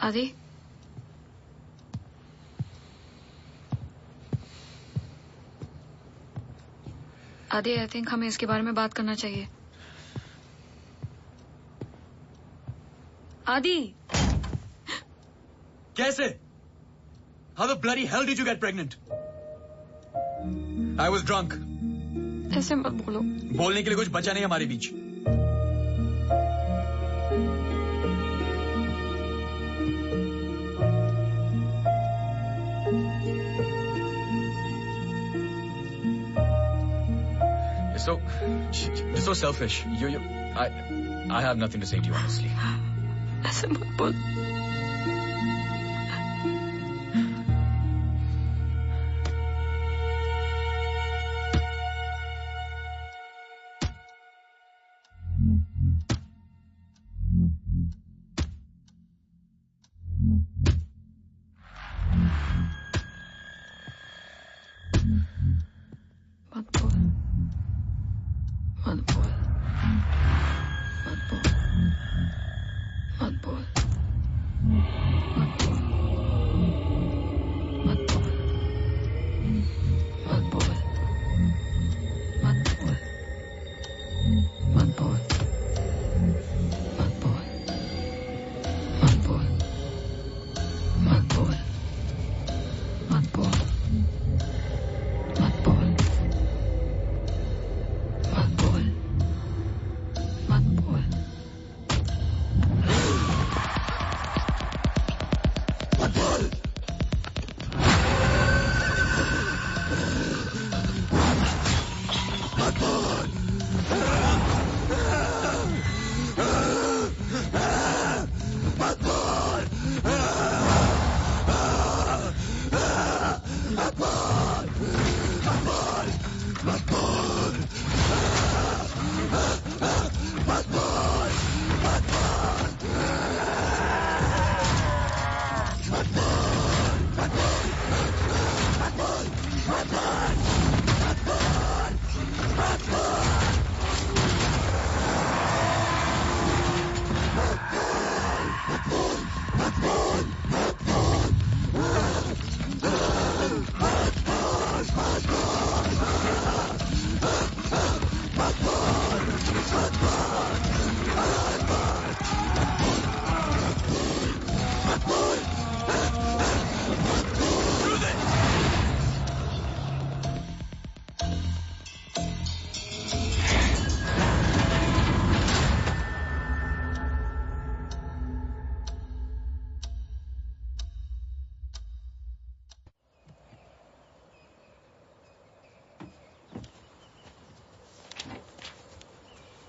आदि, आदि, आई थिंक हमें इसके बारे में बात करना चाहिए। आदि, कैसे? How the bloody hell did you get pregnant? I was drunk. ऐसे मत बोलो। बोलने के लिए कुछ बचा नहीं हमारे बीच। You're so selfish. I have nothing to say to you, honestly. ऐसे मत बोल।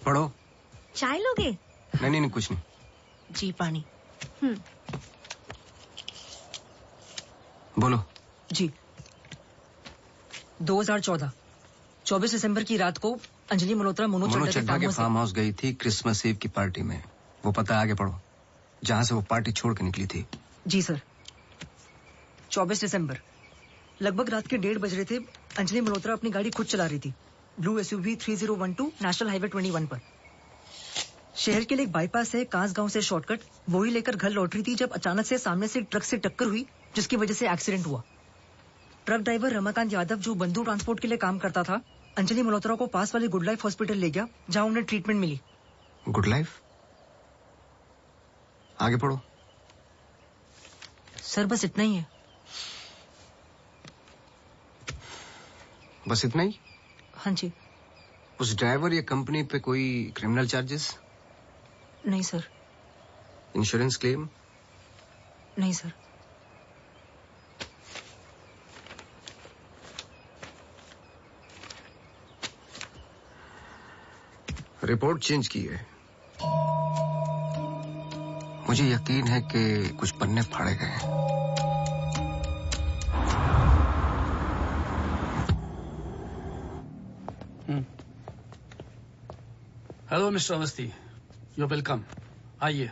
पढ़ो। चाय लोगे? नहीं, कुछ नहीं। जी पानी। बोलो। जी 2014 24 दिसंबर की रात को अंजलि मल्होत्रा मनोज चड्ढा के फार्म हाउस गई थी क्रिसमस ईव की पार्टी में। वो पता आगे पढ़ो, जहां से वो पार्टी छोड़ के निकली थी। जी सर। 24 दिसंबर लगभग रात के 1:30 बज रहे थे। अंजलि मल्होत्रा अपनी गाड़ी खुद चला रही थी, ब्लू SUV 3012 नेशनल हाईवे 21 पर। शहर के लिए एक बाईपास है कांस गांव से शॉर्टकट, वही लेकर घर लौट रही थी जब अचानक से सामने से ट्रक से टक्कर हुई, जिसकी वजह से एक्सीडेंट हुआ। ट्रक ड्राइवर रमाकांत यादव, जो बंधु ट्रांसपोर्ट के लिए काम करता था, अंजलि मल्होत्रा को पास वाले गुड लाइफ हॉस्पिटल ले गया, जहां उन्हें ट्रीटमेंट मिली। Good life? आगे पढ़ो। सर बस इतना ही है। बस इतना ही? हाँ जी। उस ड्राइवर या कंपनी पे कोई क्रिमिनल चार्जेस? नहीं सर। Insurance claim? नहीं सर। रिपोर्ट चेंज की है। मुझे यकीन है कि कुछ पन्ने फाड़े गए हैं। Hello mister Awasthi, you are welcome. आइए।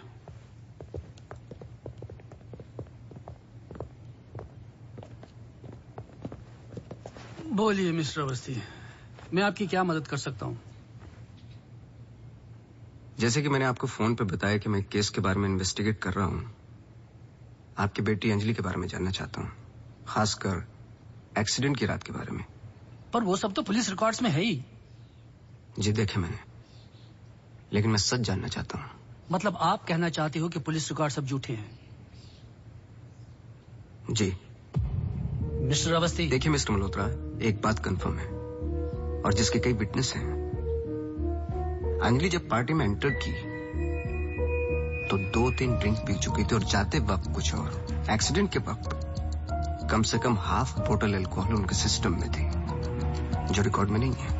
बोलिए मिस्टर अवस्थी, मैं आपकी क्या मदद कर सकता हूं? जैसे कि मैंने आपको फोन पे बताया कि मैं केस के बारे में इन्वेस्टिगेट कर रहा हूं, आपकी बेटी अंजलि के बारे में जानना चाहता हूं, खासकर एक्सीडेंट की रात के बारे में। पर वो सब तो पुलिस रिकॉर्ड्स में है ही। जी देखे मैंने, लेकिन मैं सच जानना चाहता हूं। मतलब आप कहना चाहते हो कि पुलिस रिकॉर्ड सब झूठे हैं? जी। मिस्टर अवस्थी। देखिए मिस्टर मल्होत्रा, एक बात कंफर्म है और जिसके कई विटनेस हैं। अंजलि जब पार्टी में एंटर की तो 2-3 ड्रिंक पी चुकी थी और जाते वक्त कुछ और। एक्सीडेंट के वक्त कम से कम हाफ बोतल अल्कोहल उनके सिस्टम में थी, जो रिकॉर्ड में नहीं है।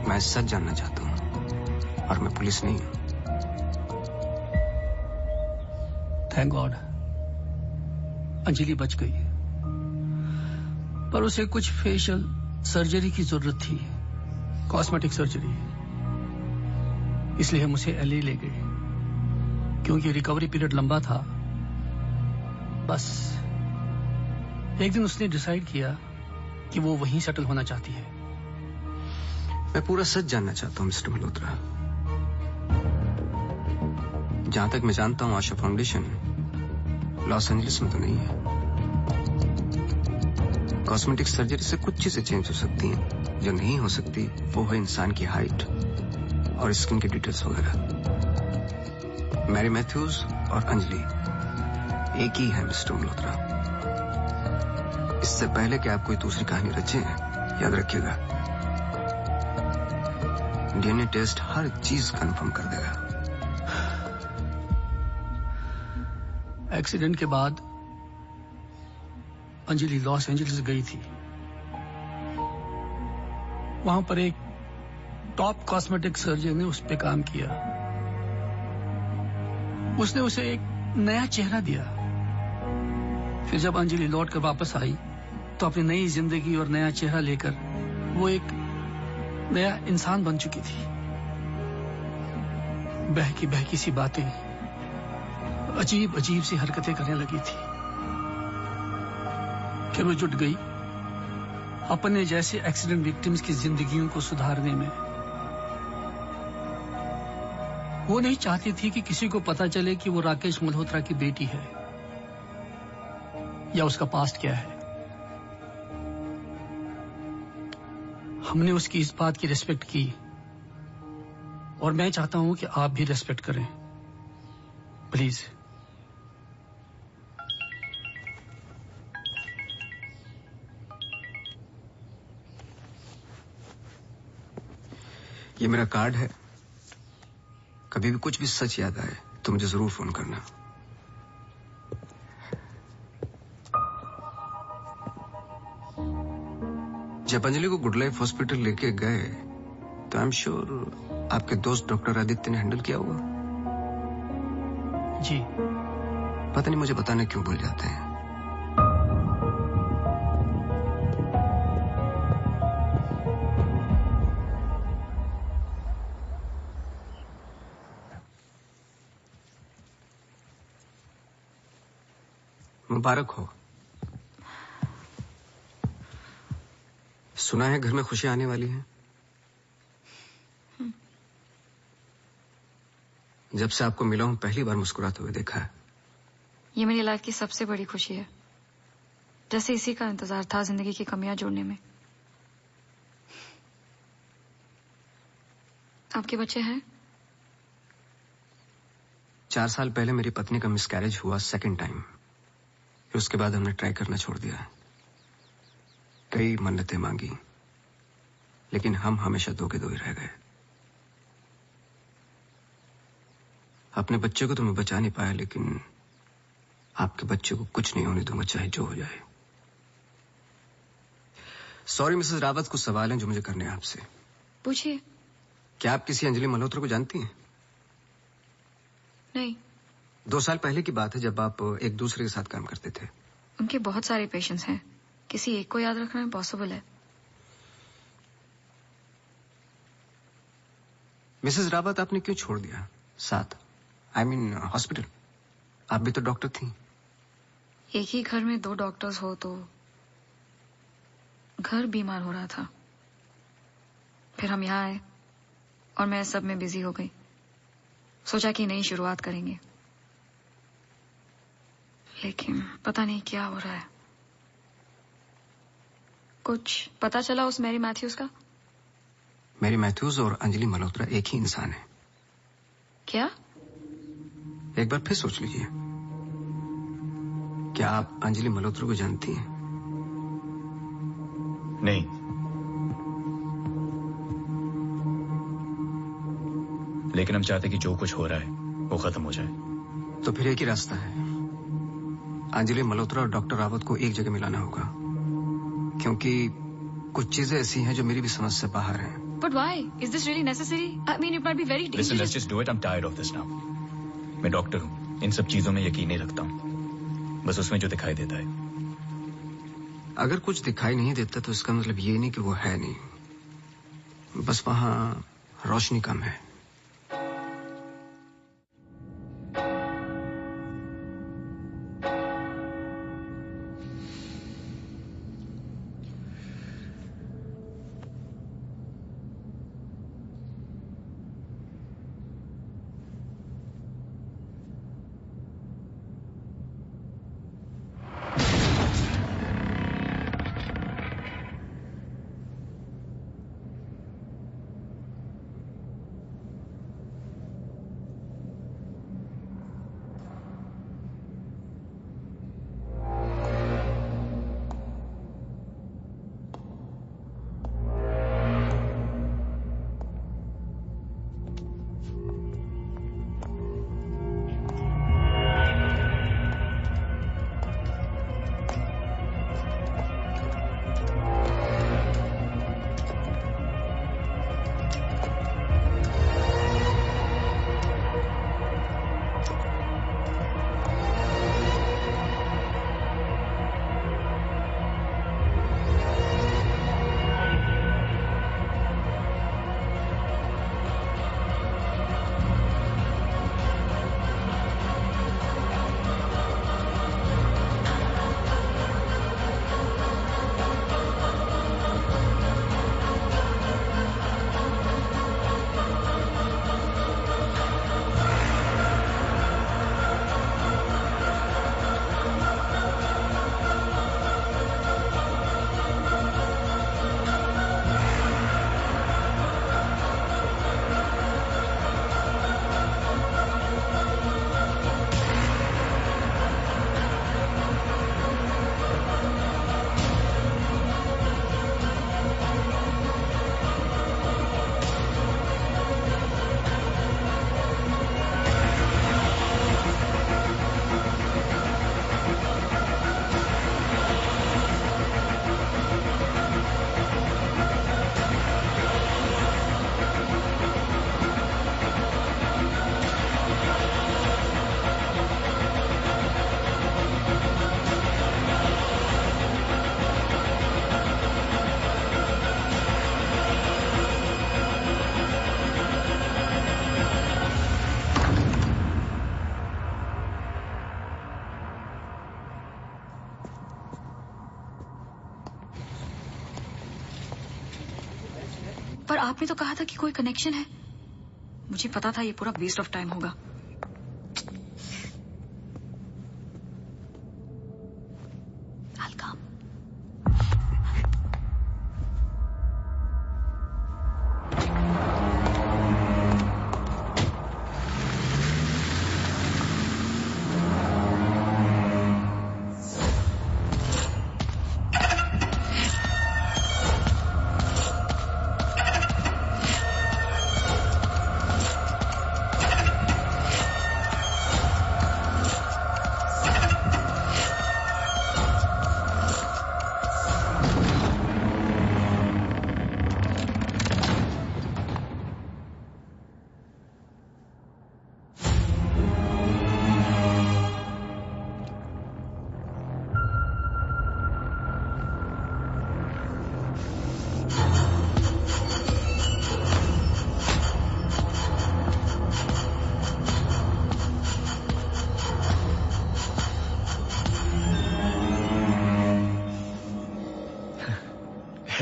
मैं सच जानना चाहता हूं और मैं पुलिस नहीं हूं। थैंक गॉड, अंजलि बच गई, पर उसे कुछ फेशियल सर्जरी की जरूरत थी, कॉस्मेटिक सर्जरी। इसलिए हम उसे एलए ले गए, क्योंकि रिकवरी पीरियड लंबा था। बस एक दिन उसने डिसाइड किया कि वो वहीं सेटल होना चाहती है। मैं पूरा सच जानना चाहता हूं मिस्टर मल्होत्रा। जहां तक मैं जानता हूं, आशा फाउंडेशन लॉस एंजलिस में तो नहीं है। कॉस्मेटिक सर्जरी से कुछ चीजें चेंज हो सकती हैं, जो नहीं हो सकती वो है इंसान की हाइट और स्किन की डिटेल्स वगैरह। मैरी मैथ्यूज और अंजलि एक ही है मिस्टर मल्होत्रा। इससे पहले कि आप कोई दूसरी कहानी रचें, याद रखिएगा, डीएनए टेस्ट हर चीज कंफर्म कर देगा। एक्सीडेंट के बाद अंजलि लॉस एंजलिस गई थी। वहां पर एक टॉप कॉस्मेटिक सर्जन ने उस पे काम किया। उसने उसे एक नया चेहरा दिया। फिर जब अंजलि लौट कर वापस आई तो अपनी नई जिंदगी और नया चेहरा लेकर वो एक नया इंसान बन चुकी थी। बहकी सी बातें, अजीब अजीब सी हरकतें करने लगी थी। फिर वो जुट गई अपने जैसे एक्सीडेंट विक्टिम्स की जिंदगियों को सुधारने में। वो नहीं चाहती थी कि किसी को पता चले कि वो राकेश मल्होत्रा की बेटी है या उसका पास्ट क्या है। हमने उसकी इस बात की रिस्पेक्ट की और मैं चाहता हूं कि आप भी रिस्पेक्ट करें, प्लीज। ये मेरा कार्ड है, कभी भी कुछ भी सच याद आए तो मुझे जरूर फोन करना। जब अंजलि को गुड लाइफ हॉस्पिटल लेके गए तो आई एम श्योर आपके दोस्त डॉक्टर आदित्य ने हैंडल किया होगा। जी। पता नहीं मुझे बताने क्यों भूल जाते हैं। मुबारक हो। सुना है घर में खुशियां आने वाली हैं। जब से आपको मिला हूं पहली बार मुस्कुराते हुए देखा है। ये मेरी लाइफ की सबसे बड़ी खुशी है। जैसे इसी का इंतजार था जिंदगी की कमियां जोड़ने में। आपके बच्चे हैं? 4 साल पहले मेरी पत्नी का मिसकैरेज हुआ सेकंड टाइम। फिर उसके बाद हमने ट्राई करना छोड़ दिया है। कई मन्नतें मांगी, लेकिन हम हमेशा दो के दो ही रह गए। अपने बच्चे को तो मैं बचा नहीं पाया, लेकिन आपके बच्चे को कुछ नहीं होने दूंगा, चाहे जो हो जाए। सॉरी मिसेस रावत, कुछ सवाल हैं जो मुझे करने हैं आपसे। पूछिए। क्या आप किसी अंजलि मल्होत्रा को जानती हैं? नहीं। 2 साल पहले की बात है, जब आप एक दूसरे के साथ काम करते थे। उनके बहुत सारे पेशेंट्स हैं, किसी एक को याद रखना इम्पॉसिबल है। मिसेस रावत, आपने क्यों छोड़ दिया साथ? I mean hospital. आप भी तो डॉक्टर थी। एक ही घर में 2 डॉक्टर्स हो तो घर बीमार हो रहा था। फिर हम यहाँ आए और मैं सब में बिजी हो गई। सोचा कि नई शुरुआत करेंगे, लेकिन पता नहीं क्या हो रहा है। कुछ पता चला उस मैरी मैथ्यूज का? मैरी मैथ्यूज और अंजलि मल्होत्रा एक ही इंसान है। क्या? एक बार फिर सोच लीजिए। क्या आप अंजलि मल्होत्रा को जानती हैं? नहीं। लेकिन हम चाहते कि जो कुछ हो रहा है वो खत्म हो जाए। तो फिर एक ही रास्ता है, अंजलि मल्होत्रा और डॉक्टर रावत को एक जगह मिलाना होगा, क्योंकि कुछ चीजें ऐसी हैं जो मेरी भी समझ से बाहर हैं। But why? Is this really necessary? I mean, it might be very dangerous. Listen, let's just do it. I'm tired of this now. मैं डॉक्टर हूँ, इन सब चीजों में यकीन नहीं रखता हूँ, बस उसमें जो दिखाई देता है। अगर कुछ दिखाई नहीं देता तो इसका मतलब ये नहीं कि वो है नहीं, बस वहां रोशनी कम है। पर आपने तो कहा था कि कोई कनेक्शन है। मुझे पता था ये पूरा वेस्ट ऑफ टाइम होगा।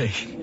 नहीं।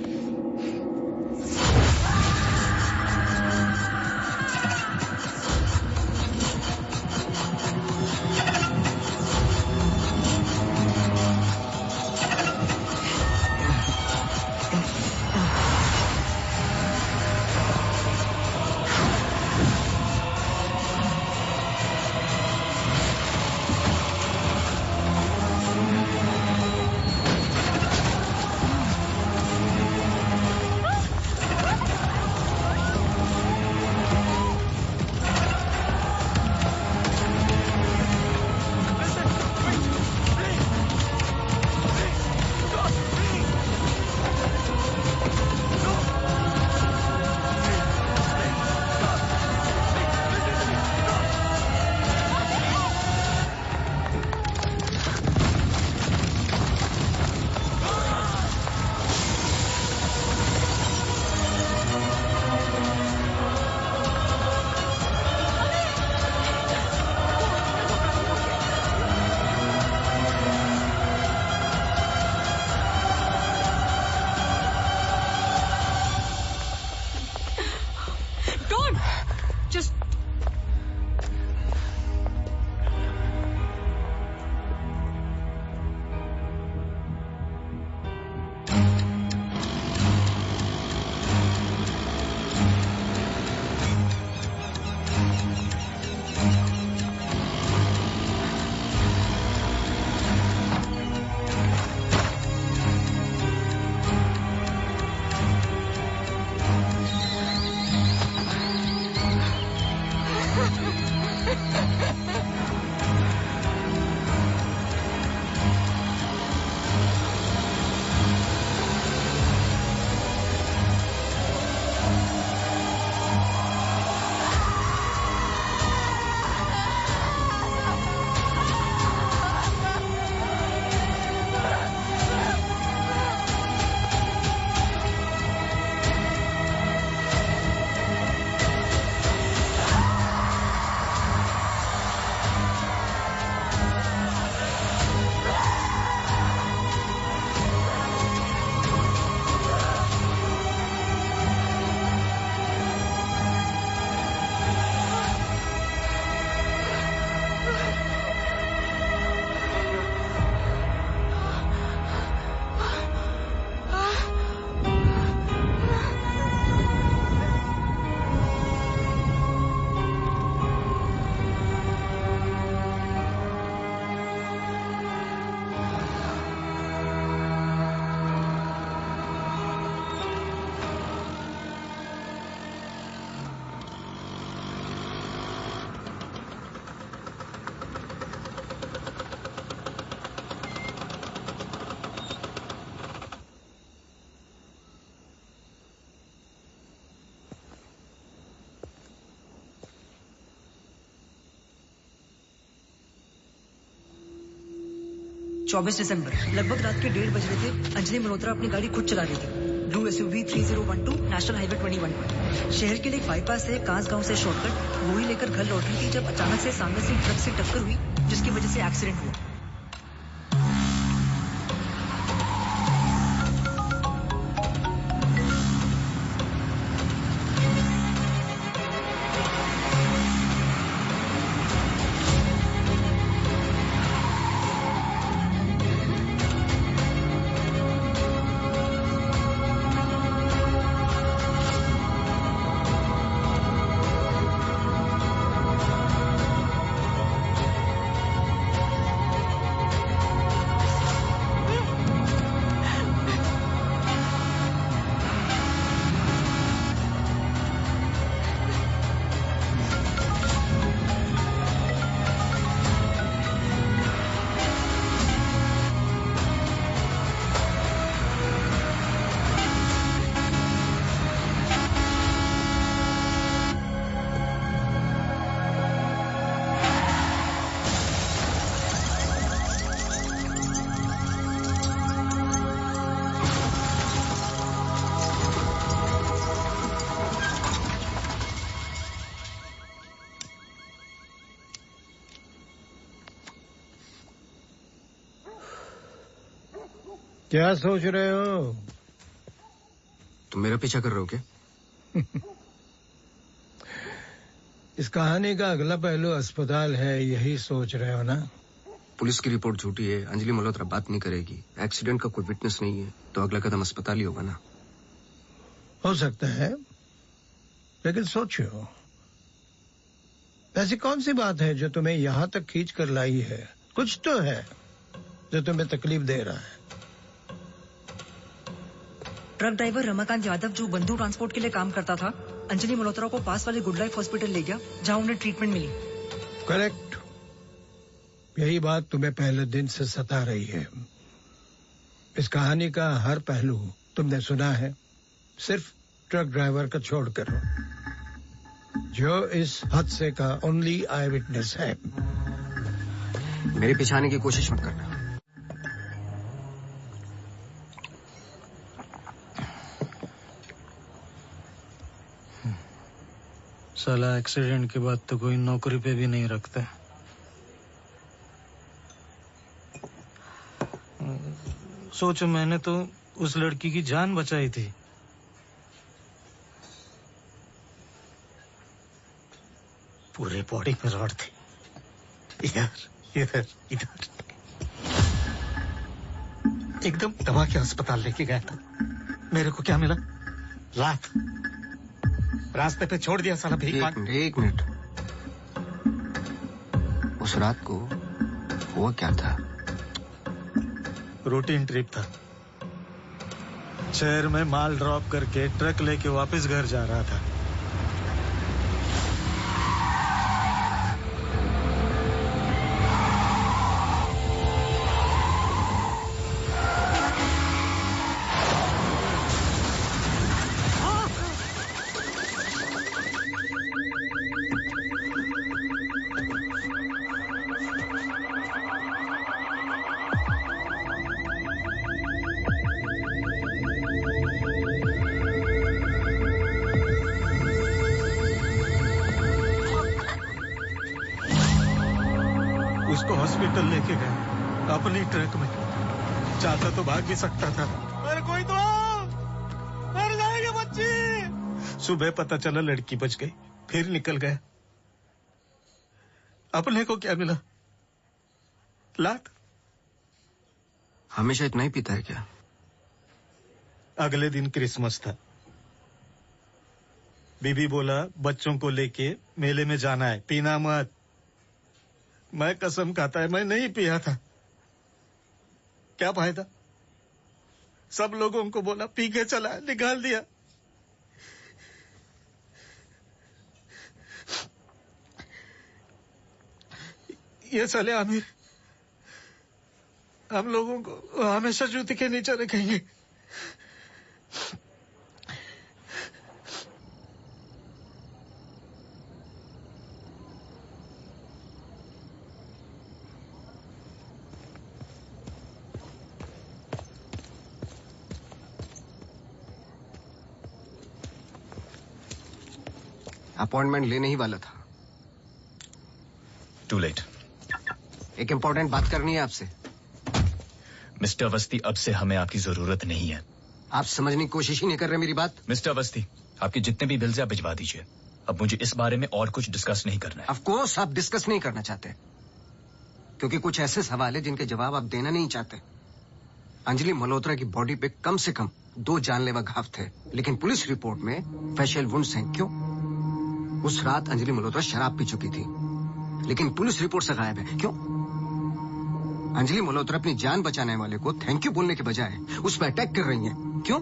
दिसंबर लगभग रात के 1:30 बज रहे थे। अंजलि मल्होत्रा अपनी गाड़ी खुद चला रही थी। ब्लू SUV 3012 नेशनल हाईवे 21 पर। शहर के लिए एक बाईपास है कांस गांव से शॉर्टकट वो ही लेकर घर लौट रही थी जब अचानक से सामने से ट्रक से टक्कर हुई जिसकी वजह से एक्सीडेंट हुआ। क्या सोच रहे हो? तुम मेरा पीछा कर रहे हो क्या? इस कहानी का अगला पहलू अस्पताल है, यही सोच रहे हो ना? पुलिस की रिपोर्ट झूठी है, अंजलि मल्होत्रा बात नहीं करेगी, एक्सीडेंट का कोई विटनेस नहीं है, तो अगला कदम अस्पताल ही होगा ना। हो सकता है, लेकिन सोचो, ऐसी कौन सी बात है जो तुम्हें यहां तक खींच कर लाई है? कुछ तो है जो तुम्हें तकलीफ दे रहा है। ट्रक ड्राइवर रमाकांत यादव जो बंधु ट्रांसपोर्ट के लिए काम करता था, अंजलि मल्होत्रा को पास वाले गुड लाइफ हॉस्पिटल ले गया जहां उन्हें ट्रीटमेंट मिली। करेक्ट। यही बात तुम्हें पहले दिन से सता रही है। इस कहानी का हर पहलू तुमने सुना है, सिर्फ ट्रक ड्राइवर का छोड़कर, जो इस हादसे का ओनली आई विटनेस है। मेरे पीछे आने की कोशिश मत करना। साला एक्सीडेंट के बाद तो कोई नौकरी पे भी नहीं रखता। सोचो, मैंने तो उस लड़की की जान बचाई थी। पूरे बॉडी में रॉड थे, इधर इधर इधर। एकदम दबा के अस्पताल लेके गया था। मेरे को क्या मिला? लात। रास्ते पे छोड़ दिया साला भीख मांग। एक मिनट, उस रात को हुआ क्या था? रूटीन ट्रिप था। शहर में माल ड्रॉप करके ट्रक लेके वापस घर जा रहा था। उसको हॉस्पिटल लेके गए अपनी ट्रक में। चाहता तो भाग भी सकता था। अरे कोई तो मर जाएगी बच्ची। सुबह पता चला लड़की बच गई, फिर निकल गया। अपने को क्या मिला? लात। हमेशा इतना ही पीता है क्या? अगले दिन क्रिसमस था। बीबी बोला बच्चों को लेके मेले में जाना है, पीना मत। मैं कसम खाता है मैं नहीं पिया था। क्या फायदा? सब लोगों को बोला पी के चला, निकाल दिया। ये साले आमिर हम लोगों को हमेशा जूते के नीचे रखेंगे। अपॉइंटमेंट लेने ही वाला था। To late. एक इम्पोर्टेंट बात करनी है आपसे। मिस्टर अवस्थी, अब से हमें आपकी जरूरत नहीं है। आप समझने की कोशिश ही नहीं कर रहे मेरी बात। मिस्टर अवस्थी, आपके जितने भी बिल्स आप भिजवा दीजिए। अब मुझे इस बारे में और कुछ डिस्कस नहीं करना है। ऑफ कोर्स आप डिस्कस नहीं करना चाहते, क्योंकि कुछ ऐसे सवाल है जिनके जवाब आप देना नहीं चाहते। अंजलि मल्होत्रा की बॉडी पे कम से कम 2 जानलेवा घाव थे, लेकिन पुलिस रिपोर्ट में फेशियल वुंड्स हैं। क्यों? उस रात अंजलि मल्होत्रा शराब पी चुकी थी, लेकिन पुलिस रिपोर्ट से गायब है। क्यों? अंजलि मल्होत्रा अपनी जान बचाने वाले को थैंक यू बोलने के बजाय उस पर अटैक कर रही हैं। क्यों?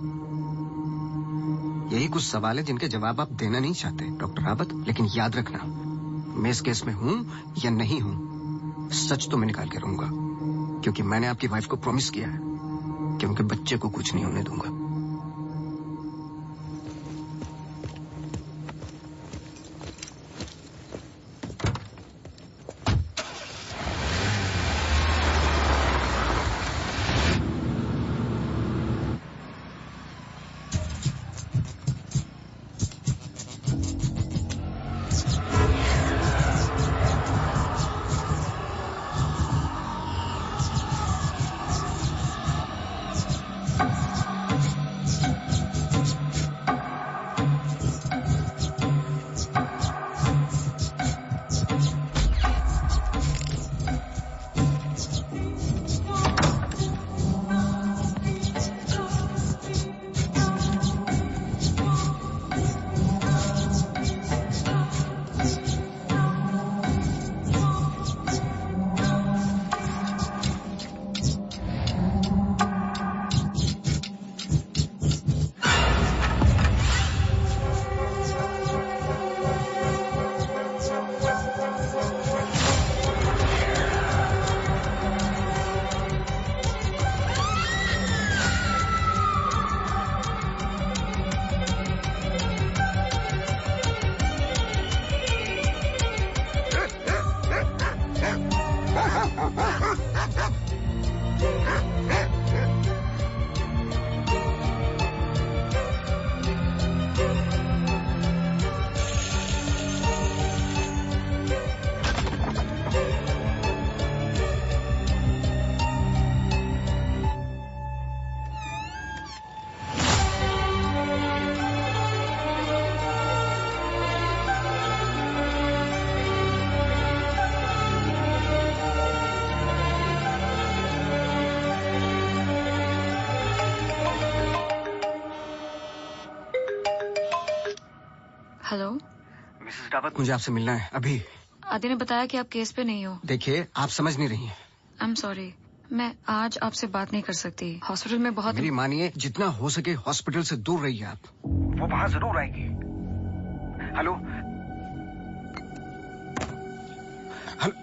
यही कुछ सवाल है जिनके जवाब आप देना नहीं चाहते डॉक्टर रावत। लेकिन याद रखना, मैं इस केस में हूं या नहीं हूं, सच तो मैं निकाल के रहूंगा, क्योंकि मैंने आपकी वाइफ को प्रॉमिस किया है कि उनके बच्चे को कुछ नहीं होने दूंगा। हेलो मिसेस रावत, मुझे आपसे मिलना है अभी। आदि ने बताया कि आप केस पे नहीं हो। देखिए, आप समझ नहीं रही हैं। आई एम सॉरी, मैं आज आपसे बात नहीं कर सकती। हॉस्पिटल में बहुत मेरी मानिए, जितना हो सके हॉस्पिटल से दूर रहिए आप। वो वहां जरूर आएंगी। Hello hello.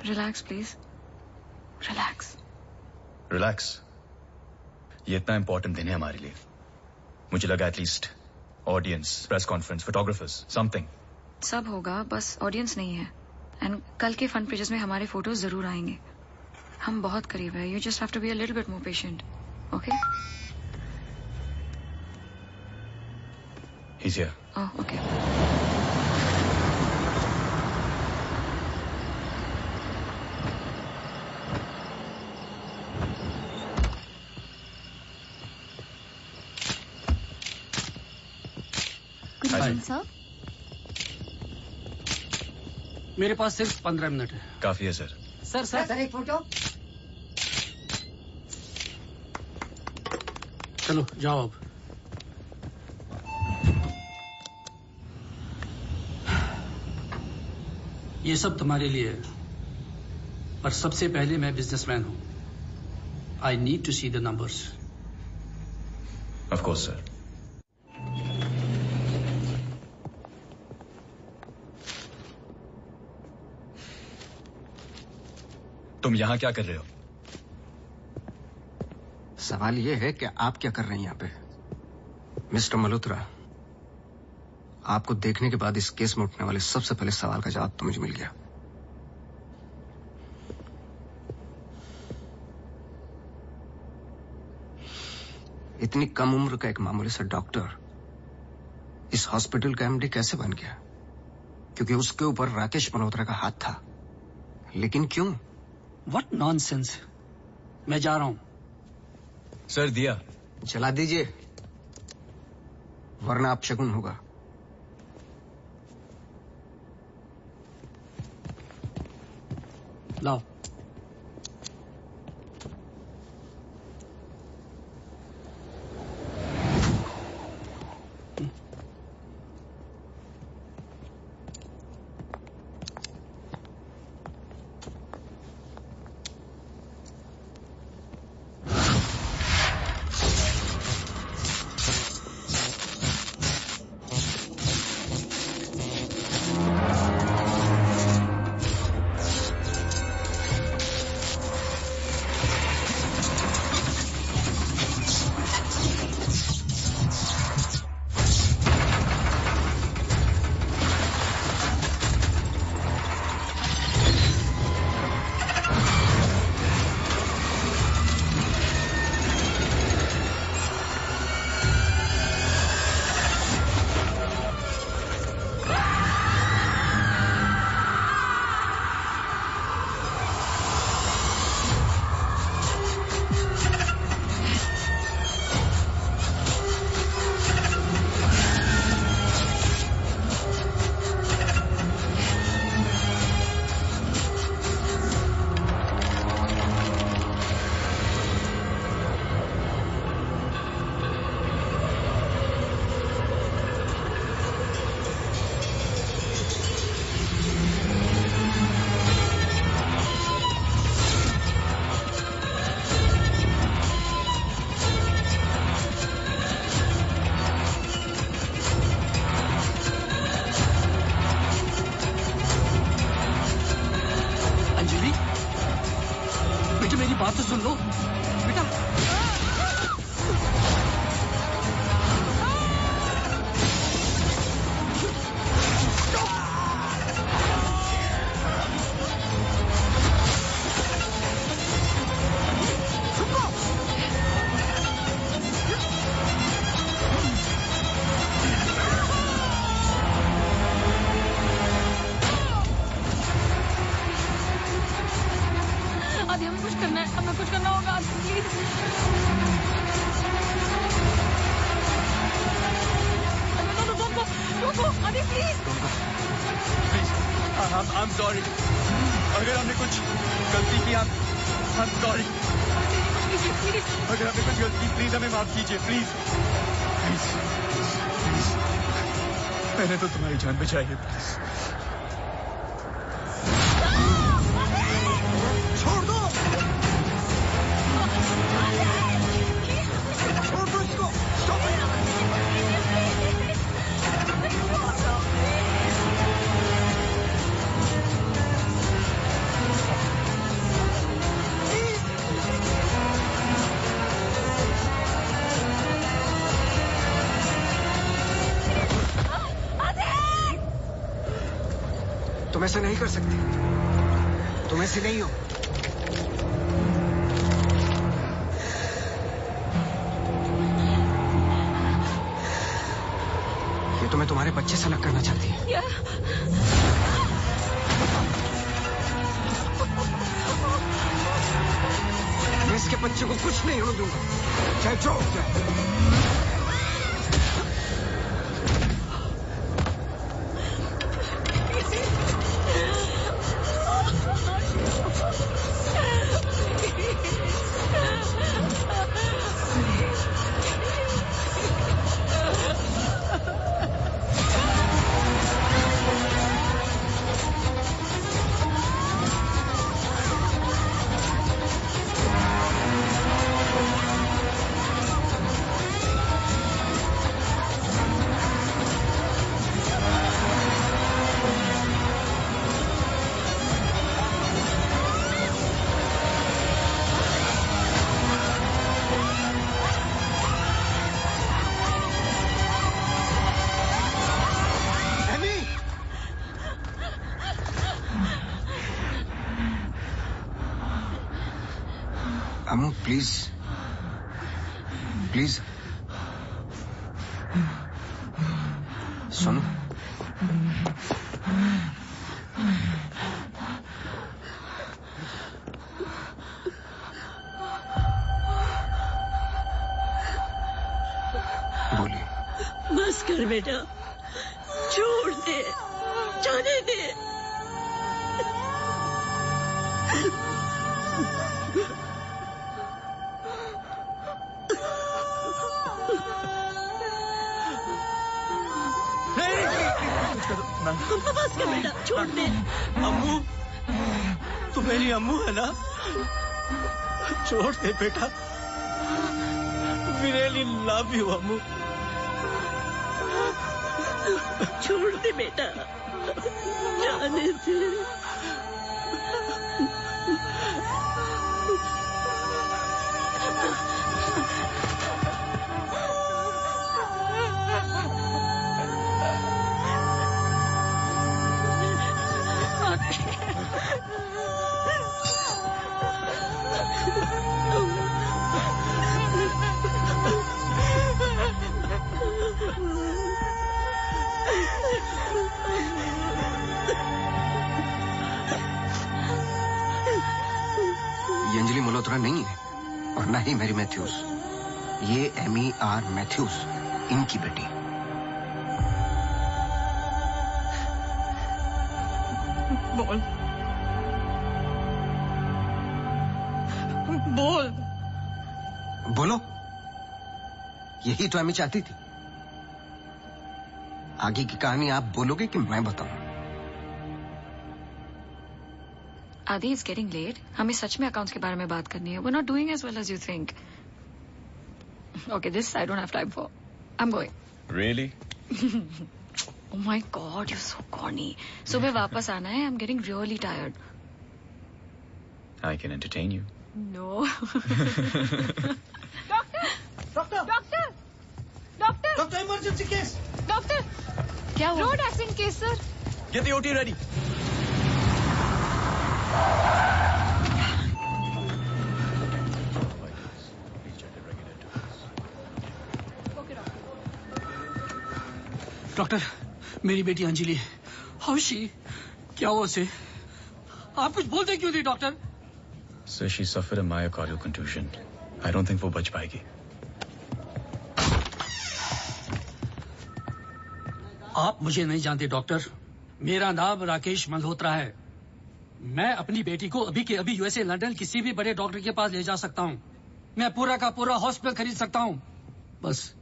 Relax please, relax. Relax? ये इतना इंपॉर्टेंट दिन है हमारे लिए। मुझे लगा at least audience, press conference, photographers, something. सब होगा, बस ऑडियंस नहीं है। एंड कल के फ्रंट पेजेस में हमारे फोटोज जरूर आएंगे। हम बहुत करीब है। You just have to be a little bit more patient, okay? He's here. Oh, okay. Good morning, sir. मेरे पास सिर्फ 15 मिनट है। काफी है सर। सर एक फोटो। चलो जाओ अब। ये सब तुम्हारे लिए है, पर सबसे पहले मैं बिजनेसमैन हूं। I need to see the numbers. Of course sir. तुम यहां क्या कर रहे हो? सवाल ये है कि आप क्या कर रहे हैं यहाँ पे? मिस्टर मल्होत्रा, आपको देखने के बाद इस केस में उठने वाले सबसे पहले सवाल का जवाब तो मुझे मिल गया। इतनी कम उम्र का एक मामूली सा डॉक्टर इस हॉस्पिटल का एमडी कैसे बन गया? क्योंकि उसके ऊपर राकेश मल्होत्रा का हाथ था। लेकिन क्यों? What nonsense. मैं जा रहा हूं। सर दिया जला दीजिए, वरना अपशगुन होगा। लाओ। I'm sorry. अगर हमने कुछ गलती की, I'm sorry. अगर हमने कुछ गलती की, प्लीज हमें माफ कीजिए, प्लीज. मैंने तो तुम्हारी जान बचाई है. छोड़ दो, छोड़ दो इसको. तुम ऐसे नहीं कर सकते. तुम ऐसे नहीं हो. ये तुम्हें तुम्हारे बच्चे से अलग करना चाहती है. मैं इसके बच्चे को कुछ नहीं होने दूंगा, चाहे जो हो जाए. अम्मू प्लीज, प्लीज सुनो. बोलिए. बस कर बेटा, छोड़ दे, जाने दे. बस कर बेटा, छोड़ दे. अम्मू, तू मेरी अम्मू है ना? छोड़ दे बेटा. We really love you, अम्मू. छोड़ दे बेटा, जाने दे. ये अंजलि मल्होत्रा नहीं है और ना ही मैरी मैथ्यूज. ये एमी आर मैथ्यूज, इनकी बेटी. बोल, बोल. बोलो. यही तो एमी चाहती थी. आगे की कहानी आप बोलोगे कि मैं बताऊं? आदि, इट्स गेटिंग लेट. हमें सच में अकाउंट्स के बारे में बात करनी है. We are not doing as well as you think. Okay, this I don't have time for. I am going. Really? Oh my God, you're so corny. सुबह वापस आना है. I'm getting really tired. I can entertain you. No. Doctor, emergency case. Doctor, क्या हुआ? Road accident case sir. Get the OT ready. Doctor, मेरी बेटी Anjali, how she? क्या हुआ उसे? आप कुछ बोलते क्यों नहीं doctor? Sir, she suffered a myocardial contusion. I don't think वो बच पाएगी. आप मुझे नहीं जानते डॉक्टर। मेरा नाम राकेश मल्होत्रा है। मैं अपनी बेटी को अभी के अभी यूएसए लंदन किसी भी बड़े डॉक्टर के पास ले जा सकता हूँ। मैं पूरा का पूरा हॉस्पिटल खरीद सकता हूँ। बस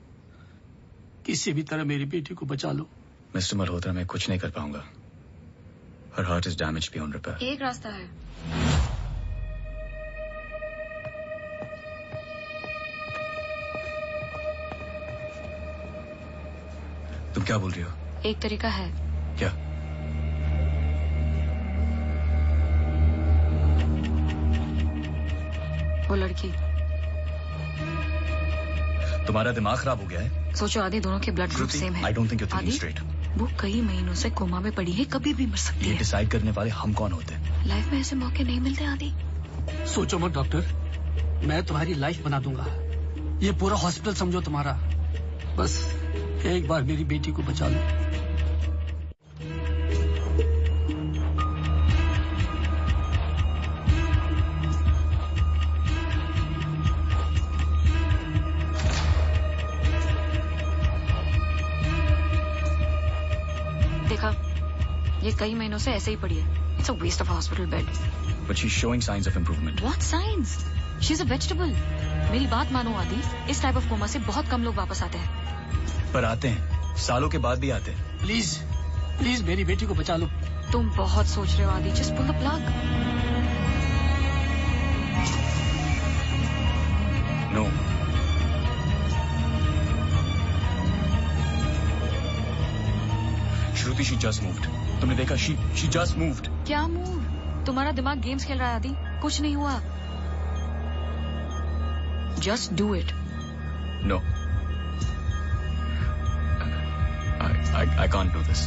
किसी भी तरह मेरी बेटी को बचा लो। मिस्टर मल्होत्रा, मैं कुछ नहीं कर पाऊंगा। Her heart is damage beyond repair. एक रास्ता है। तुम क्या बोल रही हो? एक तरीका है। क्या? वो लड़की। तुम्हारा दिमाग खराब हो गया है? सोचो आदि दोनों के ब्लड ग्रुप सेम है। I don't think you are thinking straight. वो कई महीनों से कोमा में पड़ी है, कभी भी मर सकती है। ये डिसाइड करने वाले हम कौन होते हैं? लाइफ में ऐसे मौके नहीं मिलते आदि। सोचो मत डॉक्टर, मैं तुम्हारी लाइफ बना दूंगा। ये पूरा हॉस्पिटल समझो तुम्हारा। बस एक बार मेरी बेटी को बचा लो। देखा, ये कई महीनों से ऐसे ही पड़ी है। It's a waste of hospital bed. But she is showing signs of improvement. What signs? She is a vegetable. मेरी बात मानो आदि, इस टाइप ऑफ कोमा से बहुत कम लोग वापस आते हैं। पर आते हैं, सालों के बाद भी आते हैं। प्लीज प्लीज मेरी बेटी को बचा लो। तुम बहुत सोच रहे हो Aadi. Just pull the plug. No. Shruti, she just moved. तुमने देखा? She just moved. क्या मूव? तुम्हारा दिमाग गेम्स खेल रहा है आदि। कुछ नहीं हुआ। Just do it. No, I can't do this.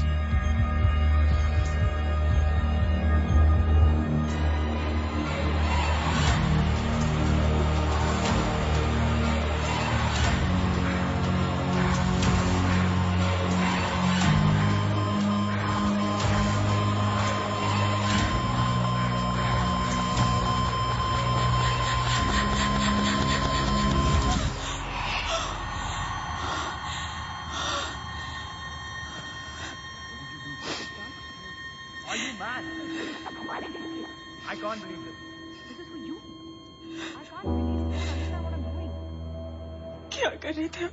क्या कर रहे थे?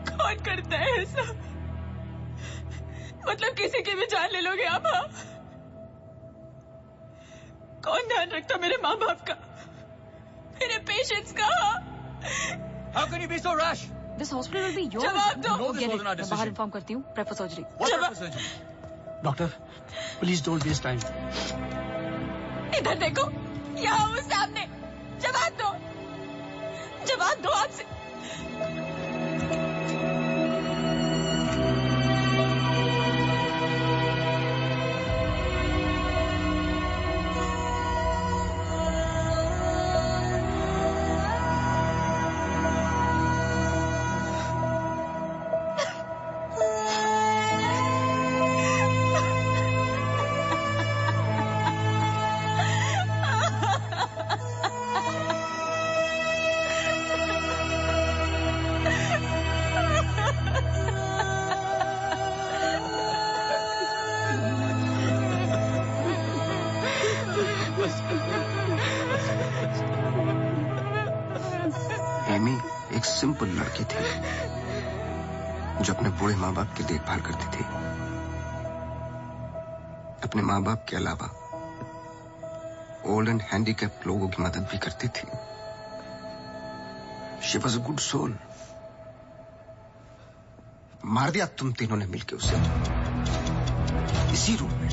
कौन करता है ऐसा? मतलब किसी की भी जान ले लोगे आप? हाँ? कौन ध्यान रखता मेरे माँ बाप का, मेरे पेशेंट्स का? How can you be so rash? This hospital will be yours. जवाब दो। No, this wasn't our मैं बाहर decision. इन्फॉर्म करती हूँ। Prefer surgery. What purpose surgery? Doctor please don't waste time. इधर देखो, यहाँ वो सामने। जवाब दो, जवाब दो आपसे। एमी एक सिंपल लड़की थी जो अपने बूढ़े माँ बाप की देखभाल करती थी। अपने माँ बाप के अलावा ओल्ड एंड हैंडीकैप्ड लोगों की मदद भी करती थी। She was a good soul. मार दिया तुम तीनों ने मिलकर उसे इसी रूम में।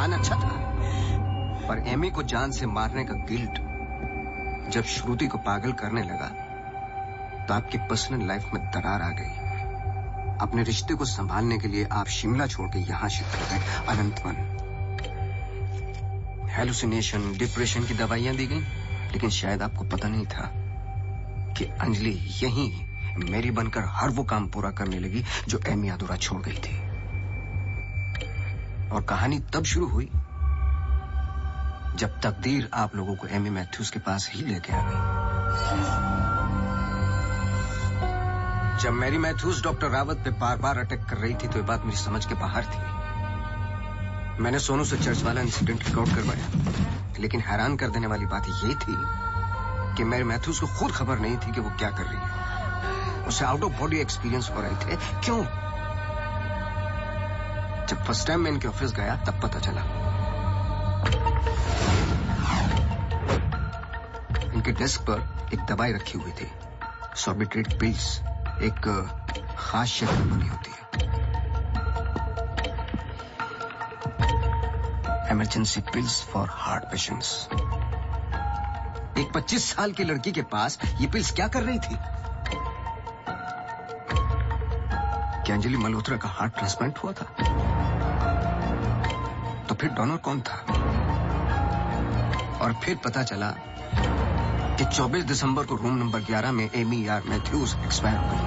प्लान अच्छा था, पर एमी को जान से मारने का गिल्ट जब श्रुति को पागल करने लगा तो आपकी पर्सनल लाइफ में दरार आ गई। अपने रिश्ते को संभालने के लिए आप शिमला छोड़ के यहां शिफ्ट कर गए अनंतवन। हेलुसिनेशन, डिप्रेशन की दवाइयां दी गई, लेकिन शायद आपको पता नहीं था कि अंजलि यहीं मेरी बनकर हर वो काम पूरा करने लगी जो एमी अधूरा छोड़ गई थी। और कहानी तब शुरू हुई जब तकदीर आप लोगों को एमी मैथ्यूज के पास ही लेके आ गई। जब मैरी मैथ्यूज डॉक्टर रावत पे बार बार अटैक कर रही थी तो ये बात मेरी समझ के बाहर थी। मैंने सोनू से चर्च वाला इंसिडेंट रिकॉर्ड करवाया, लेकिन हैरान कर देने वाली बात ये थी कि मैरी मैथ्यूज को खुद खबर नहीं थी कि वो क्या कर रही है। उसे आउट ऑफ बॉडी एक्सपीरियंस हो रहे थे। क्यों? जब फर्स्ट टाइम मैं इनके ऑफिस गया तब पता चला। इनके डेस्क पर एक दवाई रखी हुई थी, सॉर्बिट्रेट पिल्स, एक खास शक्ल बनी होती है। Emergency pills for heart patients. एक 25 साल की लड़की के पास ये पिल्स क्या कर रही थी? क्या अंजलि मल्होत्रा का हार्ट ट्रांसप्लांट हुआ था? तो फिर डोनर कौन था? और फिर पता चला कि 24 दिसंबर को रूम नंबर 11 में एमी आर मैथ्यूज एक्सपायर हो गई।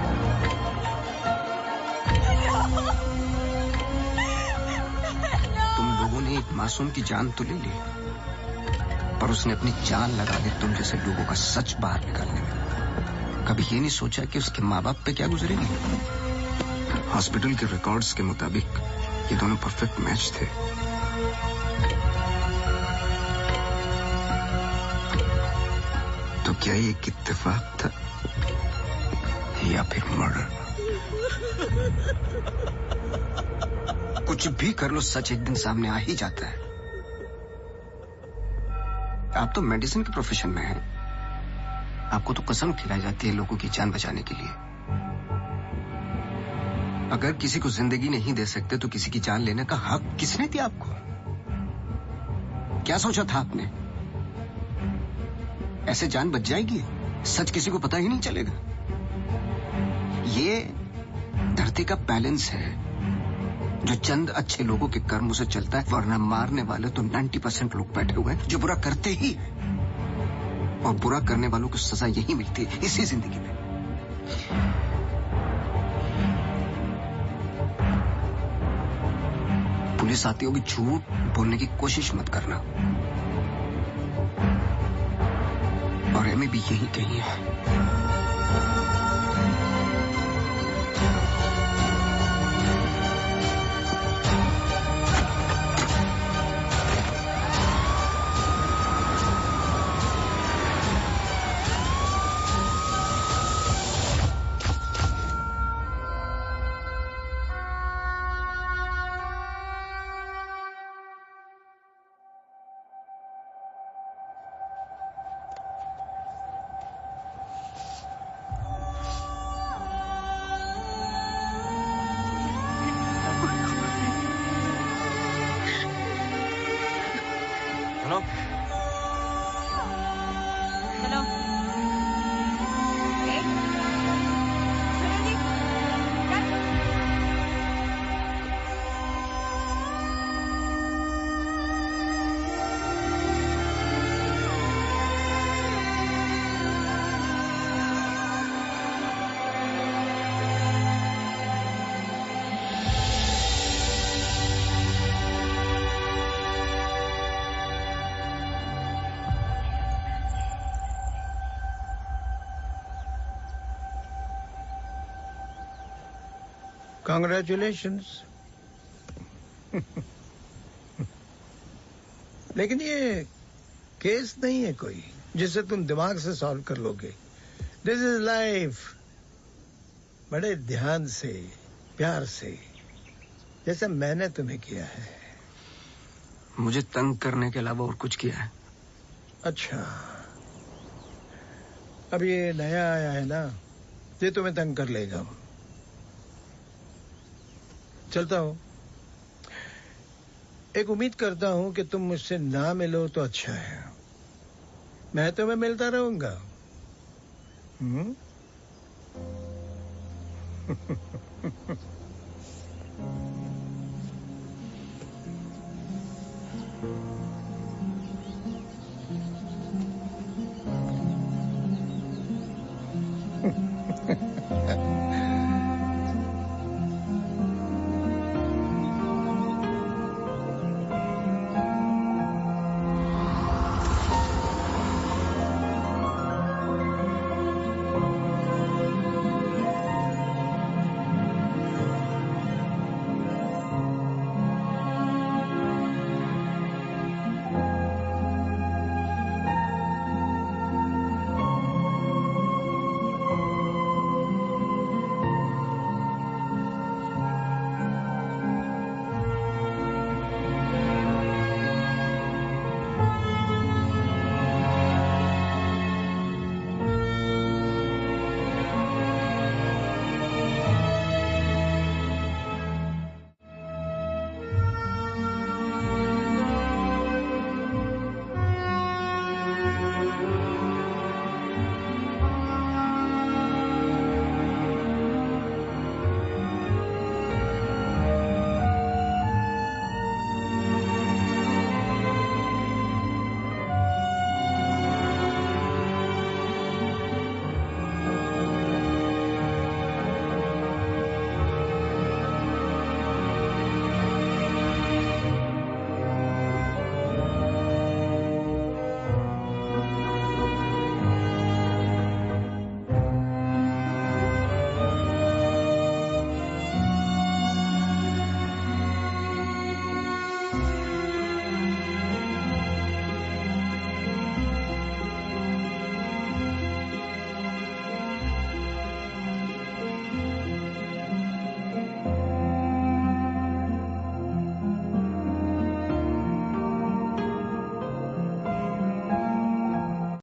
तुम लोगों ने एक मासूम की जान तो ले ली, पर उसने अपनी जान लगा दी तुम जैसे लोगों का सच बाहर निकालने में। कभी ये नहीं सोचा कि उसके माँ बाप पे क्या गुजरेगी? हॉस्पिटल के रिकॉर्ड्स के मुताबिक ये दोनों परफेक्ट मैच थे। तो क्या ये एक इत्तेफाक था या फिर मर्डर? कुछ भी कर लो, सच एक दिन सामने आ ही जाता है। आप तो मेडिसिन के प्रोफेशन में हैं। आपको तो कसम खिलाई जाती है लोगों की जान बचाने के लिए। अगर किसी को जिंदगी नहीं दे सकते तो किसी की जान लेने का हक किसने दिया आपको? क्या सोचा था आपने? ऐसे जान बच जाएगी? सच किसी को पता ही नहीं चलेगा। ये धरती का बैलेंस है जो चंद अच्छे लोगों के कर्मों से चलता है, वरना मारने वाले तो 90% लोग बैठे हुए हैं जो बुरा करते ही हैं। और बुरा करने वालों को सजा यही मिलती है इसी जिंदगी में। पुलिस आती होगी, झूठ बोलने की कोशिश मत करना। और एमी भी यही कही है। Congratulations. लेकिन ये केस नहीं है कोई जिसे तुम दिमाग से सॉल्व कर लोगे। This is life. बड़े ध्यान से, प्यार से, जैसे मैंने तुम्हें किया है। मुझे तंग करने के अलावा और कुछ किया है? अच्छा, अब ये नया आया है ना, ये तुम्हें तंग कर लेगा। चलता हूं। एक उम्मीद करता हूं कि तुम मुझसे ना मिलो तो अच्छा है। मैं तुम्हें मिलता रहूंगा।